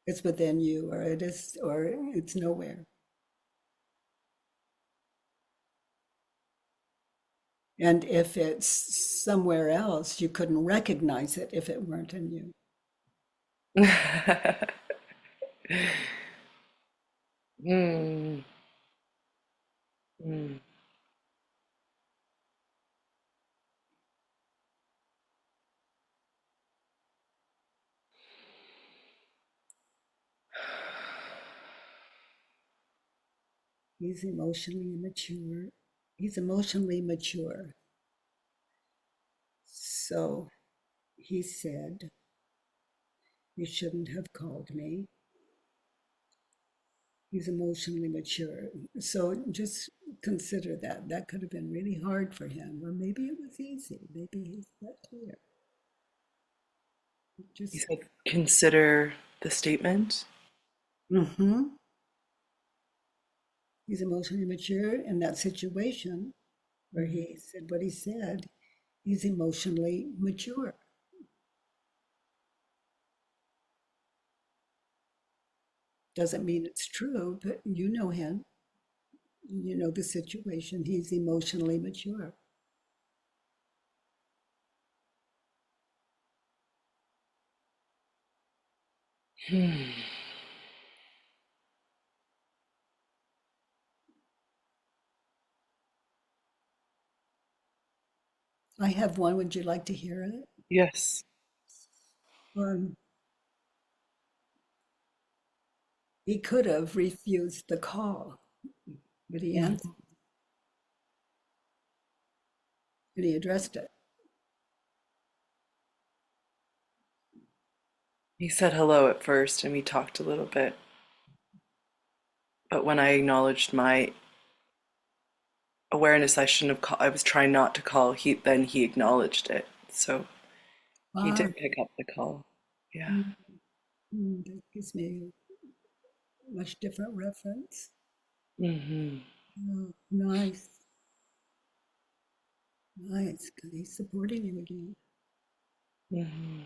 It's within you, or it's nowhere. And if it's somewhere else, you couldn't recognize it if it weren't in you. Mm. Mm. He's emotionally immature. He's emotionally mature. So he said, "You shouldn't have called me." He's emotionally mature. So just consider that. That could have been really hard for him, or maybe it was easy. Maybe he's that clear. You Just, said consider the statement. mm-hmm. He's emotionally mature in that situation where he said what he said. He's emotionally mature. Doesn't mean it's true, but you know him. You know the situation. He's emotionally mature. I have one. Would you like to hear it? Yes. Um, he could have refused the call, but he answered. And he addressed it. He said hello at first and we talked a little bit. But when I acknowledged my awareness, I was trying not to call, then he acknowledged it. So he Ah, did pick up the call. Yeah. that gives me a much different reference. Mm-hmm. Oh, nice. Nice. 'Cause he's supporting you again. Mm-hmm.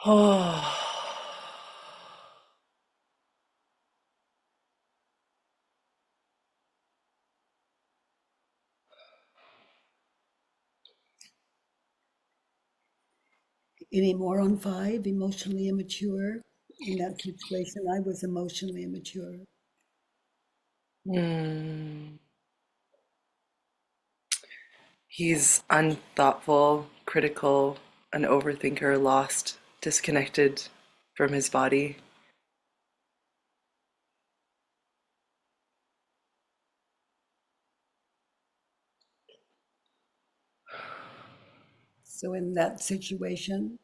Oh. Any more on 5, emotionally immature? In that situation, I was emotionally immature. Mm. He's unthoughtful, critical, an overthinker, lost, disconnected from his body. So in that situation,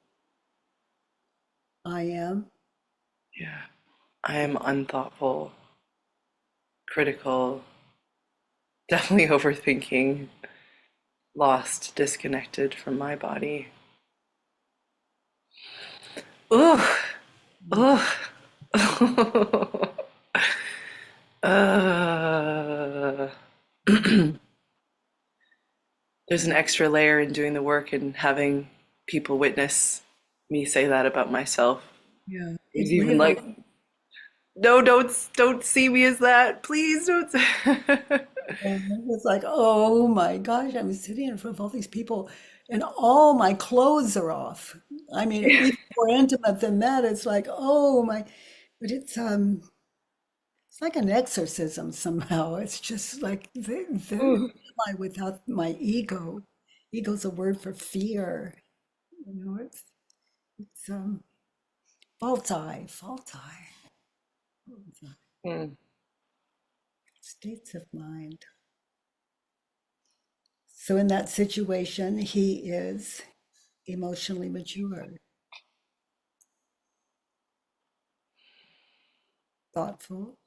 I am. Yeah. I am unthoughtful, critical, definitely overthinking, lost, disconnected from my body. Ugh. Ugh. uh, there's an extra layer in doing the work and having people witness me say that about myself. Yeah. He's It even really, like, no, don't see me as that. Please don't. it was like, oh my gosh, I'm sitting in front of all these people and all my clothes are off. I mean, even more intimate than that, it's like, oh my, but it's like an exorcism somehow. It's just like, who Ooh. am I without my ego? Ego's a word for fear. It's false eye, false eye, false eye. Mm. States of mind. So in that situation, he is emotionally mature, thoughtful,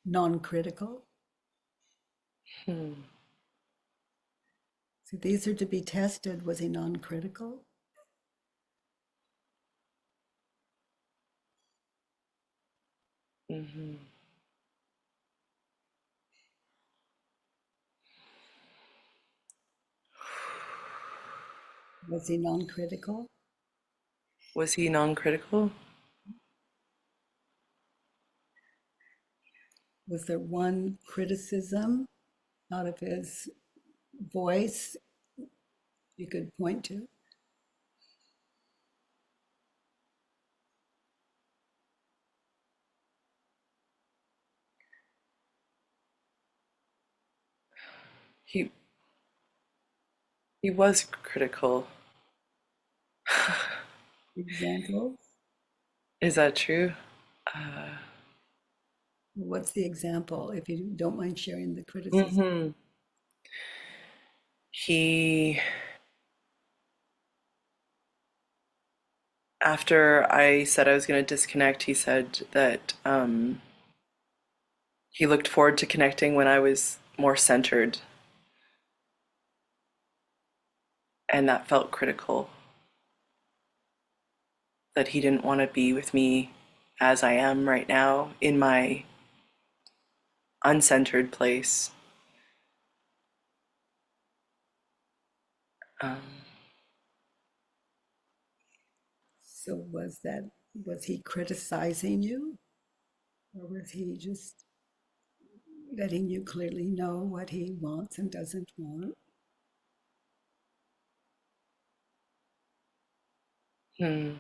non-critical. Hmm. So these are to be tested. Was he non-critical? Mhm. Was he non-critical? Was he non-critical? Was there one criticism out of his voice you could point to? He he was critical. Examples? Is that true? What's the example, if you don't mind sharing the criticism? Hmm. He, after I said I was going to disconnect, he said that he looked forward to connecting when I was more centered, and that felt critical. That he didn't want to be with me as I am right now in my uncentered place. Um, So was he criticizing you, or was he just letting you clearly know what he wants and doesn't want? hmm.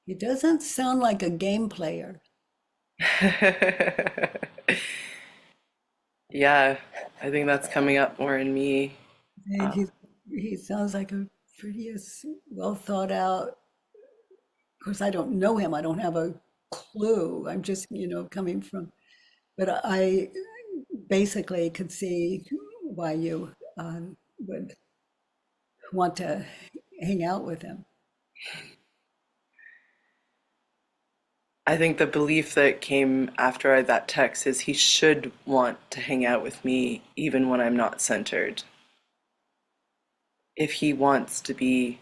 He doesn't sound like a game player. Yeah, I think that's coming up more in me. And he sounds like a pretty well thought out. Of course, I don't know him. I don't have a clue. I'm just, coming from, but I basically could see why you would want to hang out with him. I think the belief that came after that text is he should want to hang out with me even when I'm not centered. If he wants to be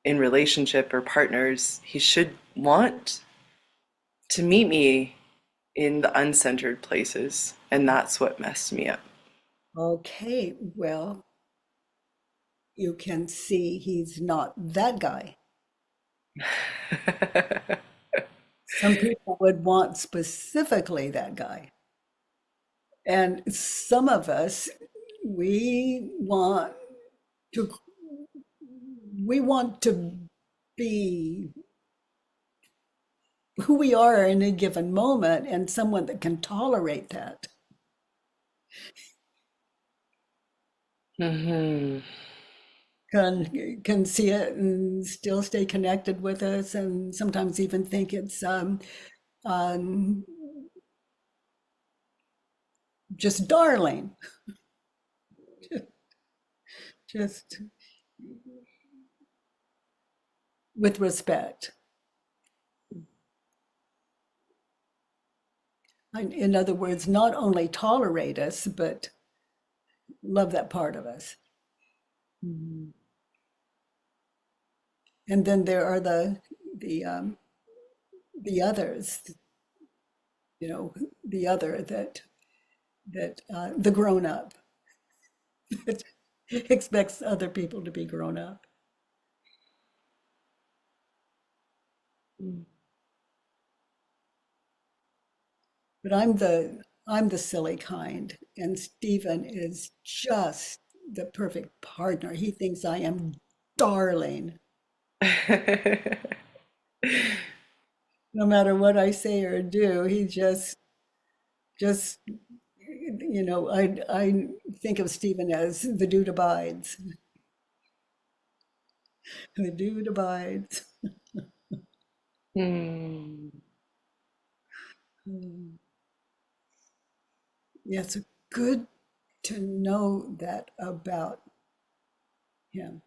in relationship or partners, he should want to meet me in the uncentered places. And that's what messed me up. Okay, well, you can see he's not that guy. Some people would want specifically that guy. And some of us, we want to we want to be who we are in a given moment and someone that can tolerate that. Mm-hmm. Can see it and still stay connected with us, and sometimes even think it's um, just darling, just with respect. In other words, not only tolerate us, but love that part of us. And then there are the the others, the other that the grown up that expects other people to be grown up. But I'm the silly kind, and Stephen is just the perfect partner. He thinks I am darling, no matter what I say or do. He just I think of Stephen as the dude abides. The dude abides. Hmm. Yeah, it's good to know that about him.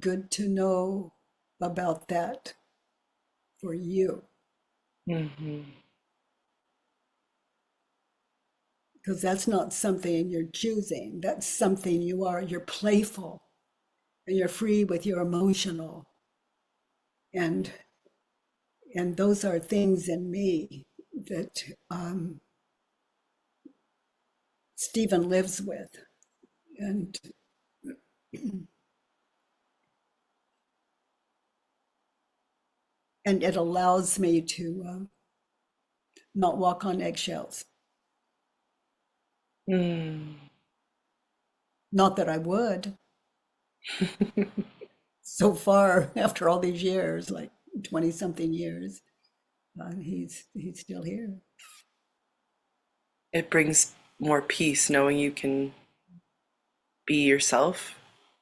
Good to know about that for you, Mm-hmm. because that's not something you're choosing. That's something you are. You're playful and you're free with your emotional. And and those are things in me that Stephen lives with. And and it allows me to not walk on eggshells. Mm. Not that I would. So far, after all these years, like 20 something years, he's still here. It brings more peace knowing you can be yourself.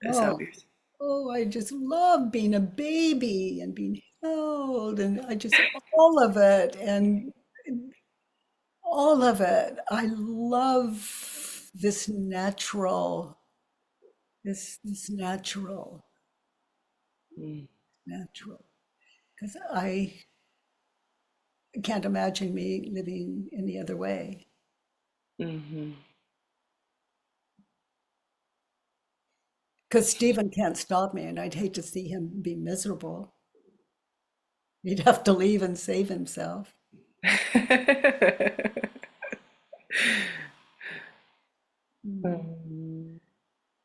Is that what Oh, you're oh, I just love being a baby and being held, and I just all of it, and all of it. I love this saying? natural, because I can't imagine me living any other way. Mm-hmm. Because Stephen can't stop me, and I'd hate to see him be miserable. He'd have to leave and save himself.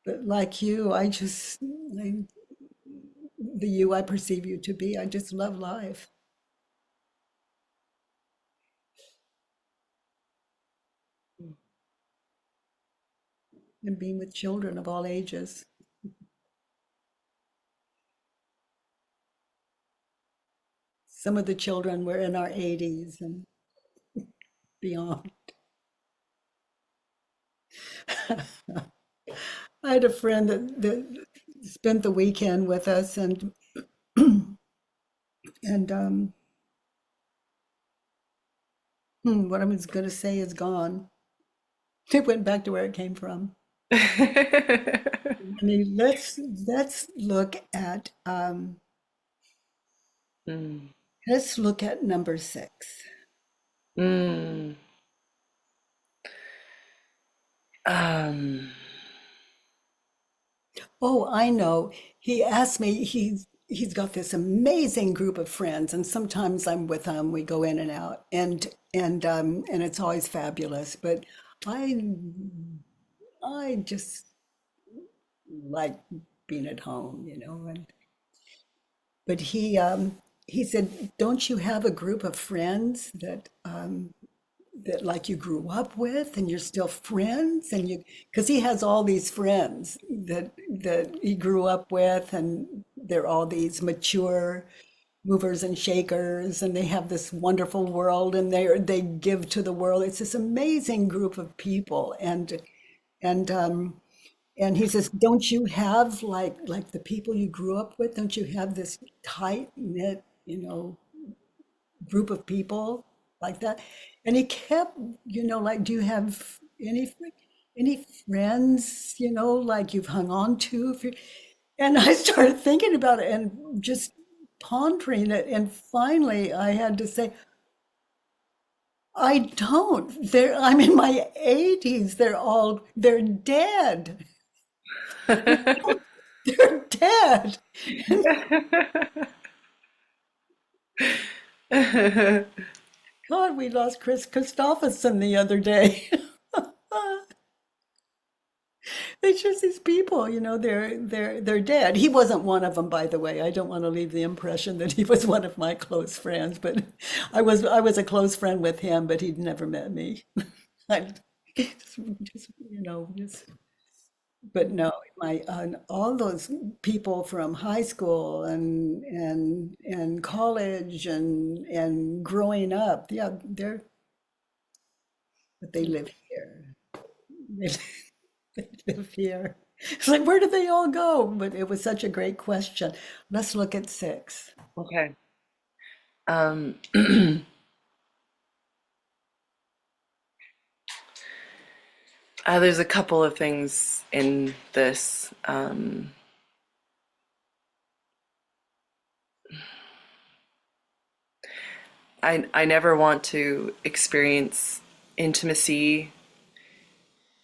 But like you, the you I perceive you to be, I just love life and being with children of all ages. Some of the children were in our 80s, and beyond. I had a friend that spent the weekend with us, and and what I was going to say is gone. It went back to where it came from. I mean, let's look at Mm. let's look at number 6. Mm. Oh, I know. He asked me, he's got this amazing group of friends, and sometimes I'm with them, we go in and out, and it's always fabulous. But I I just like being at home, and but he said, "Don't you have a group of friends that like you grew up with and you're still friends?" And you, because he has all these friends that he grew up with, and they're all these mature movers and shakers, and they have this wonderful world, and they give to the world. It's this amazing group of people, and and he says, "Don't you have like the people you grew up with? Don't you have this tight knit, group of people like that?" And he kept, like, "Do you have any friends, like you've hung on to?" And I started thinking about it and just pondering it. And finally, I had to say, "I don't. I'm in my 80s. They're dead. They're dead." God, we lost Chris Christopherson the other day. It's just these people, they're dead. He wasn't one of them, by the way. I don't want to leave the impression that he was one of my close friends, but I was a close friend with him, but he'd never met me. I just, but no, all those people from high school and college and growing up, yeah, but they live here. They, they live here. It's like, where did they all go? But it was such a great question. Let's look at 6. Okay. Um, there's a couple of things in this. I never want to experience intimacy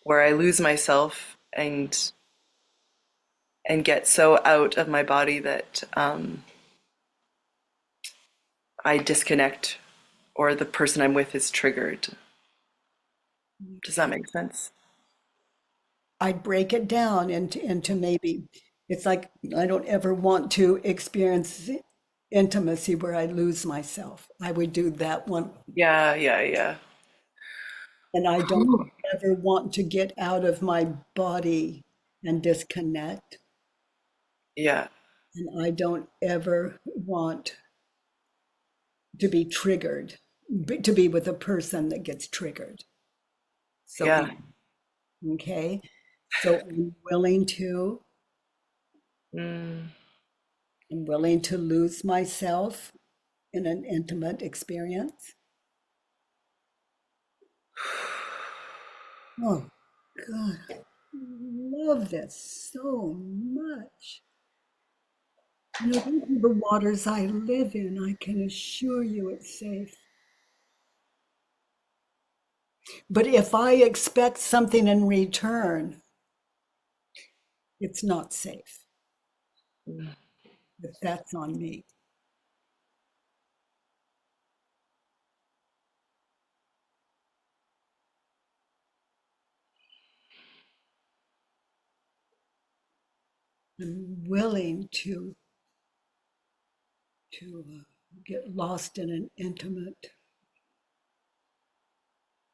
where I lose myself and get so out of my body that I disconnect or the person I'm with is triggered. Does that make sense? I'd break it down into maybe, it's like, I don't ever want to experience intimacy where I lose myself. I would do that one. Yeah, yeah, yeah. And I don't Whew. ever want to get out of my body and disconnect. Yeah, And I don't ever want to be triggered, to be with a person that gets triggered. So, yeah. okay. So Mm. I'm willing to lose myself in an intimate experience. Oh, God, I love this so much. These are the waters I live in. I can assure you it's safe. But if I expect something in return, it's not safe. But that's on me. I'm willing to get lost in an intimate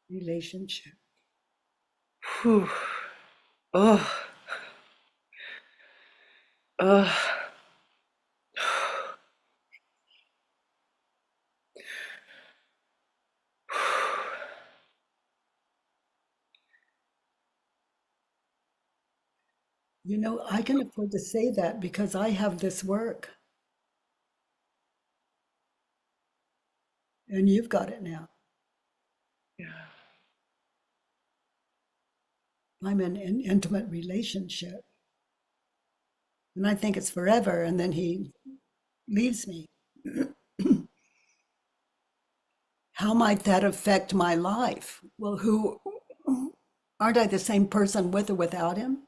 relationship. Whew. Oh, oh. You know, I can afford to say that because I have this work and you've got it now. Yeah. I'm in an intimate relationship and I think it's forever. And then he leaves me. How might that affect my life? Well, aren't I the same person with or without him?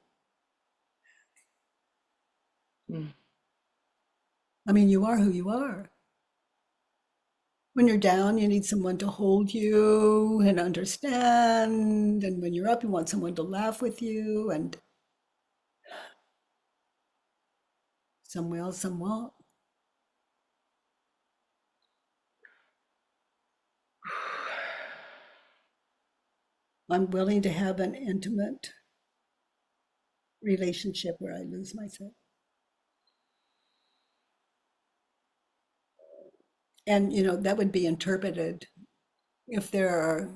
Mm. I mean, you are who you are. When you're down, you need someone to hold you and understand. And when you're up, you want someone to laugh with you. And some will, some won't. I'm willing to have an intimate relationship where I lose myself. And, you know, that would be interpreted if there are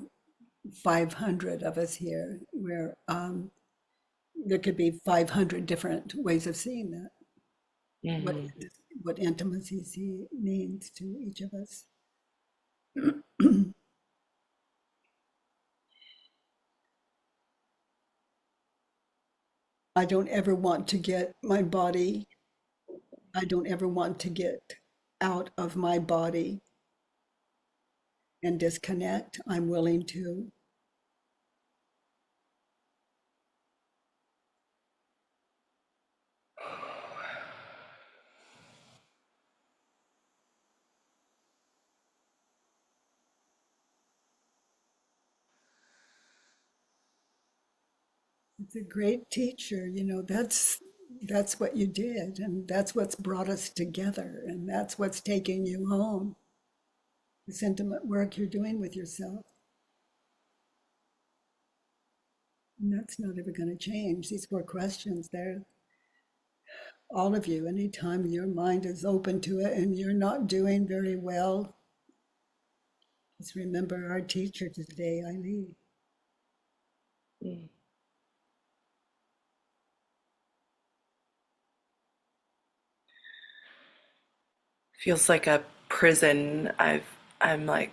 500 of us here, where there could be 500 different ways of seeing that, what, Mhm. what intimacy means to each of us. I don't ever want to get my body, I don't ever want to get out of my body and disconnect. I'm willing to. It's a great teacher, you know, that's what you did, and that's what's brought us together, and that's what's taking you home. This intimate work you're doing with yourself. And that's not ever going to change. These 4 questions, they're all of you. Anytime your mind is open to it and you're not doing very well, just remember our teacher today, Eileen. Mm. Feels like a prison. I'm like,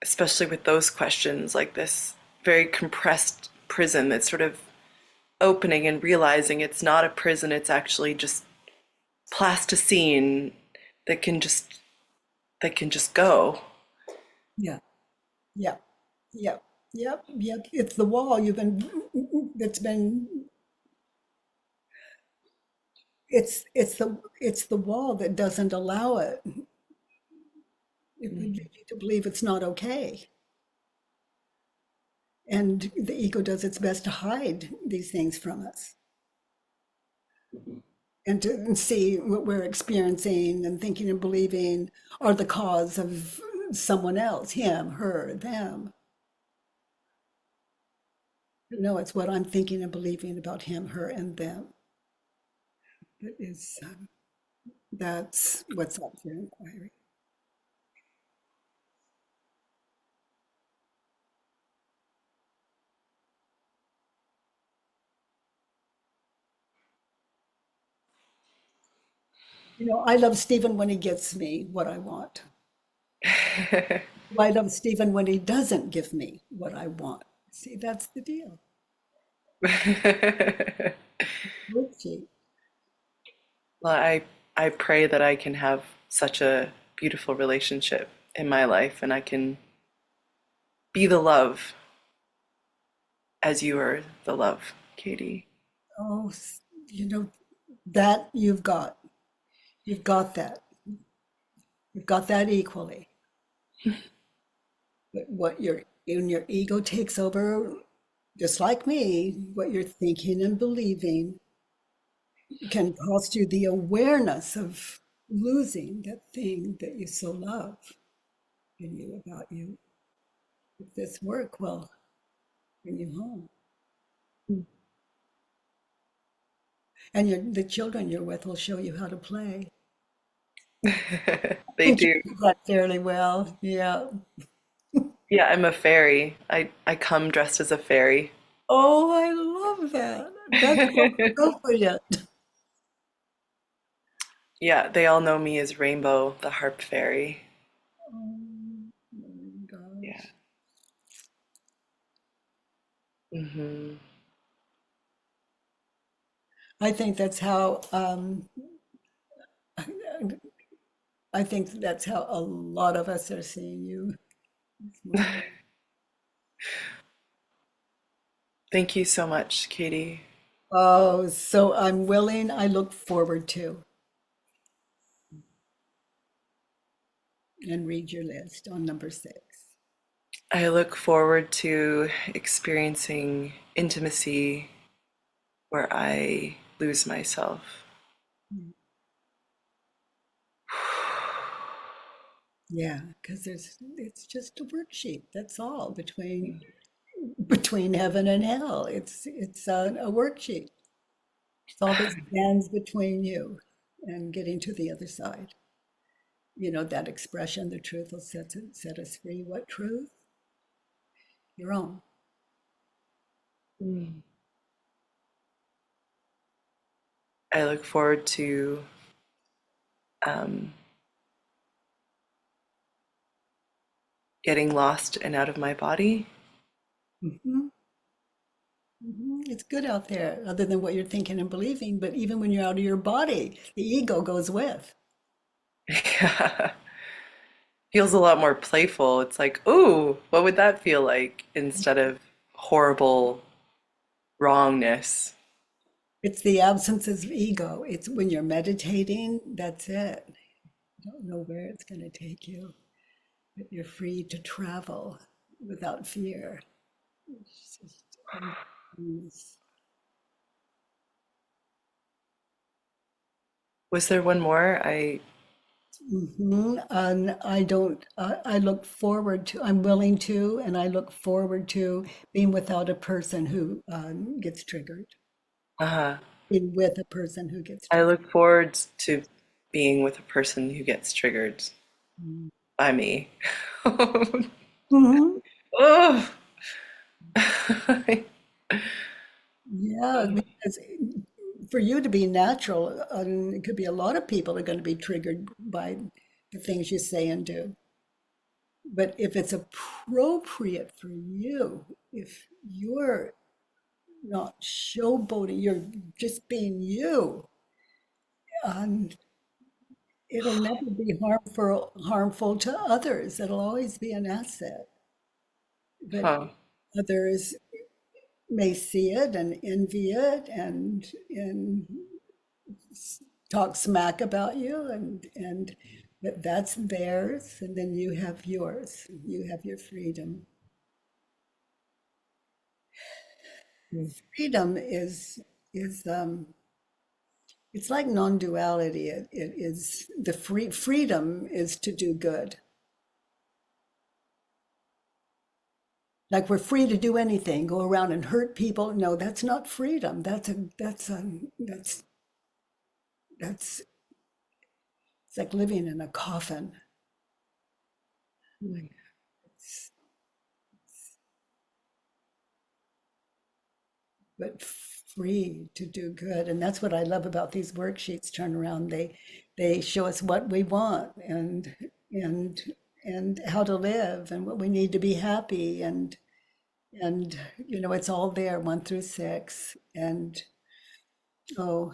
especially with those questions, like this very compressed prison that's sort of opening and realizing it's not a prison, it's actually just plasticine that can just go. Yeah, yeah, yep, yep, yep. It's the wall that's been, it's the wall that doesn't allow it. It would lead you to believe it's not okay. And the ego does its best to hide these things from us and to see what we're experiencing and thinking and believing are the cause of someone else, him, her, them. No, it's what I'm thinking and believing about him, her, and them. That is, that's what's up for inquiry. You know, I love Stephen when he gets me what I want. I love Stephen when he doesn't give me what I want. See, that's the deal. Worksheet. Well, I pray that I can have such a beautiful relationship in my life and I can be the love as you are the love, Katie. Oh, you know, that you've got. You've got that. You've got that equally. But when your ego takes over, just like me, what you're thinking and believing can cost you the awareness of losing that thing that you so love in you, about you. If this work will bring you home. And the children you're with will show you how to play. I They think you do. do that fairly well. Yeah. Yeah, I'm a fairy. I come dressed as a fairy. Oh, I love that. That's so appropriate. Yeah, they all know me as Rainbow, the harp fairy. Oh my Yeah. gosh. Hmm. I think that's how I think that's how a lot of us are seeing you this morning. Thank you so much, Katie. Oh, so I'm willing, I look forward to, and read your list on number 6. I look forward to experiencing intimacy where I lose myself. Yeah, because it's just a worksheet. That's all between heaven and hell. It's a worksheet. It's all that stands between you and getting to the other side. You know, that expression, the truth will set us free. What truth? Your own. Mm. I look forward to um, getting lost and out of my body. Hmm. It's good out there, other than what you're thinking and believing. But even when you're out of your body, the ego goes with. Yeah. Feels a lot more playful. It's like, ooh, what would that feel like instead of horrible wrongness? It's the absence of ego. It's when you're meditating, that's it. You don't know where it's going to take you, but you're free to travel without fear. It's just, it's- Was there one more? And I don't, I look forward to, I'm willing to, and I look forward to being without a person who gets triggered, Uh, being with a person who gets I triggered. look forward to being with a person who gets triggered by me. Mhm. Ugh. Yeah, because for you to be natural, it could be a lot of people are going to be triggered by the things you say and do. But if it's appropriate for you, if you're not showboating, you're just being you, and it'll never be harmful to others. It'll always be an asset. But Huh. others may see it and envy it and talk smack about you and but that's theirs, and then you have yours. You have your freedom. Freedom is it's like non-duality. It is the freedom is to do good. Like we're free to do anything, go around and hurt people. No, that's not freedom. That's it's like living in a coffin. Like, it's- but free to do good. And that's what I love about these worksheets. Turn around, they show us what we want and and how to live and what we need to be happy and you know it's all there 1 through 6. And oh,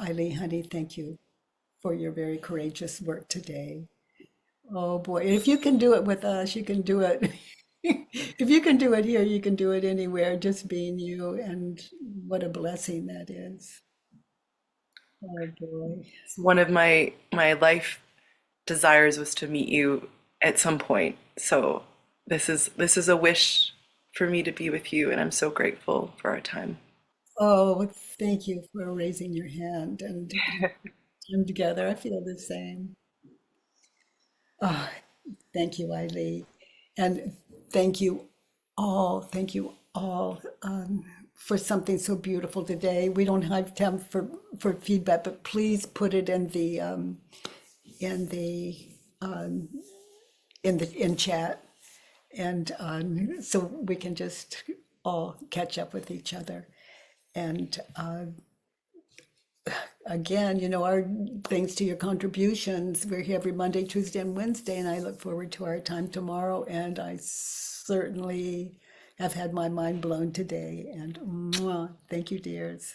Eileen, honey, thank you for your very courageous work today. Oh boy, if you can do it with us, you can do it. If you can do it here, you can do it anywhere, just being you. And what a blessing that is. Oh boy. One of my life desires was to meet you at some point. So this is a wish for me to be with you, and I'm so grateful for our time. Oh, thank you for raising your hand and time together. I feel the same. Oh, thank you, Eileen. And thank you all for something so beautiful today. We don't have time for feedback, but please put it in the in chat, and so we can just all catch up with each other. And again, you know, our thanks to your contributions. We're here every Monday, Tuesday, and Wednesday, and I look forward to our time tomorrow. And I certainly have had my mind blown today. And mwah, thank you, dears.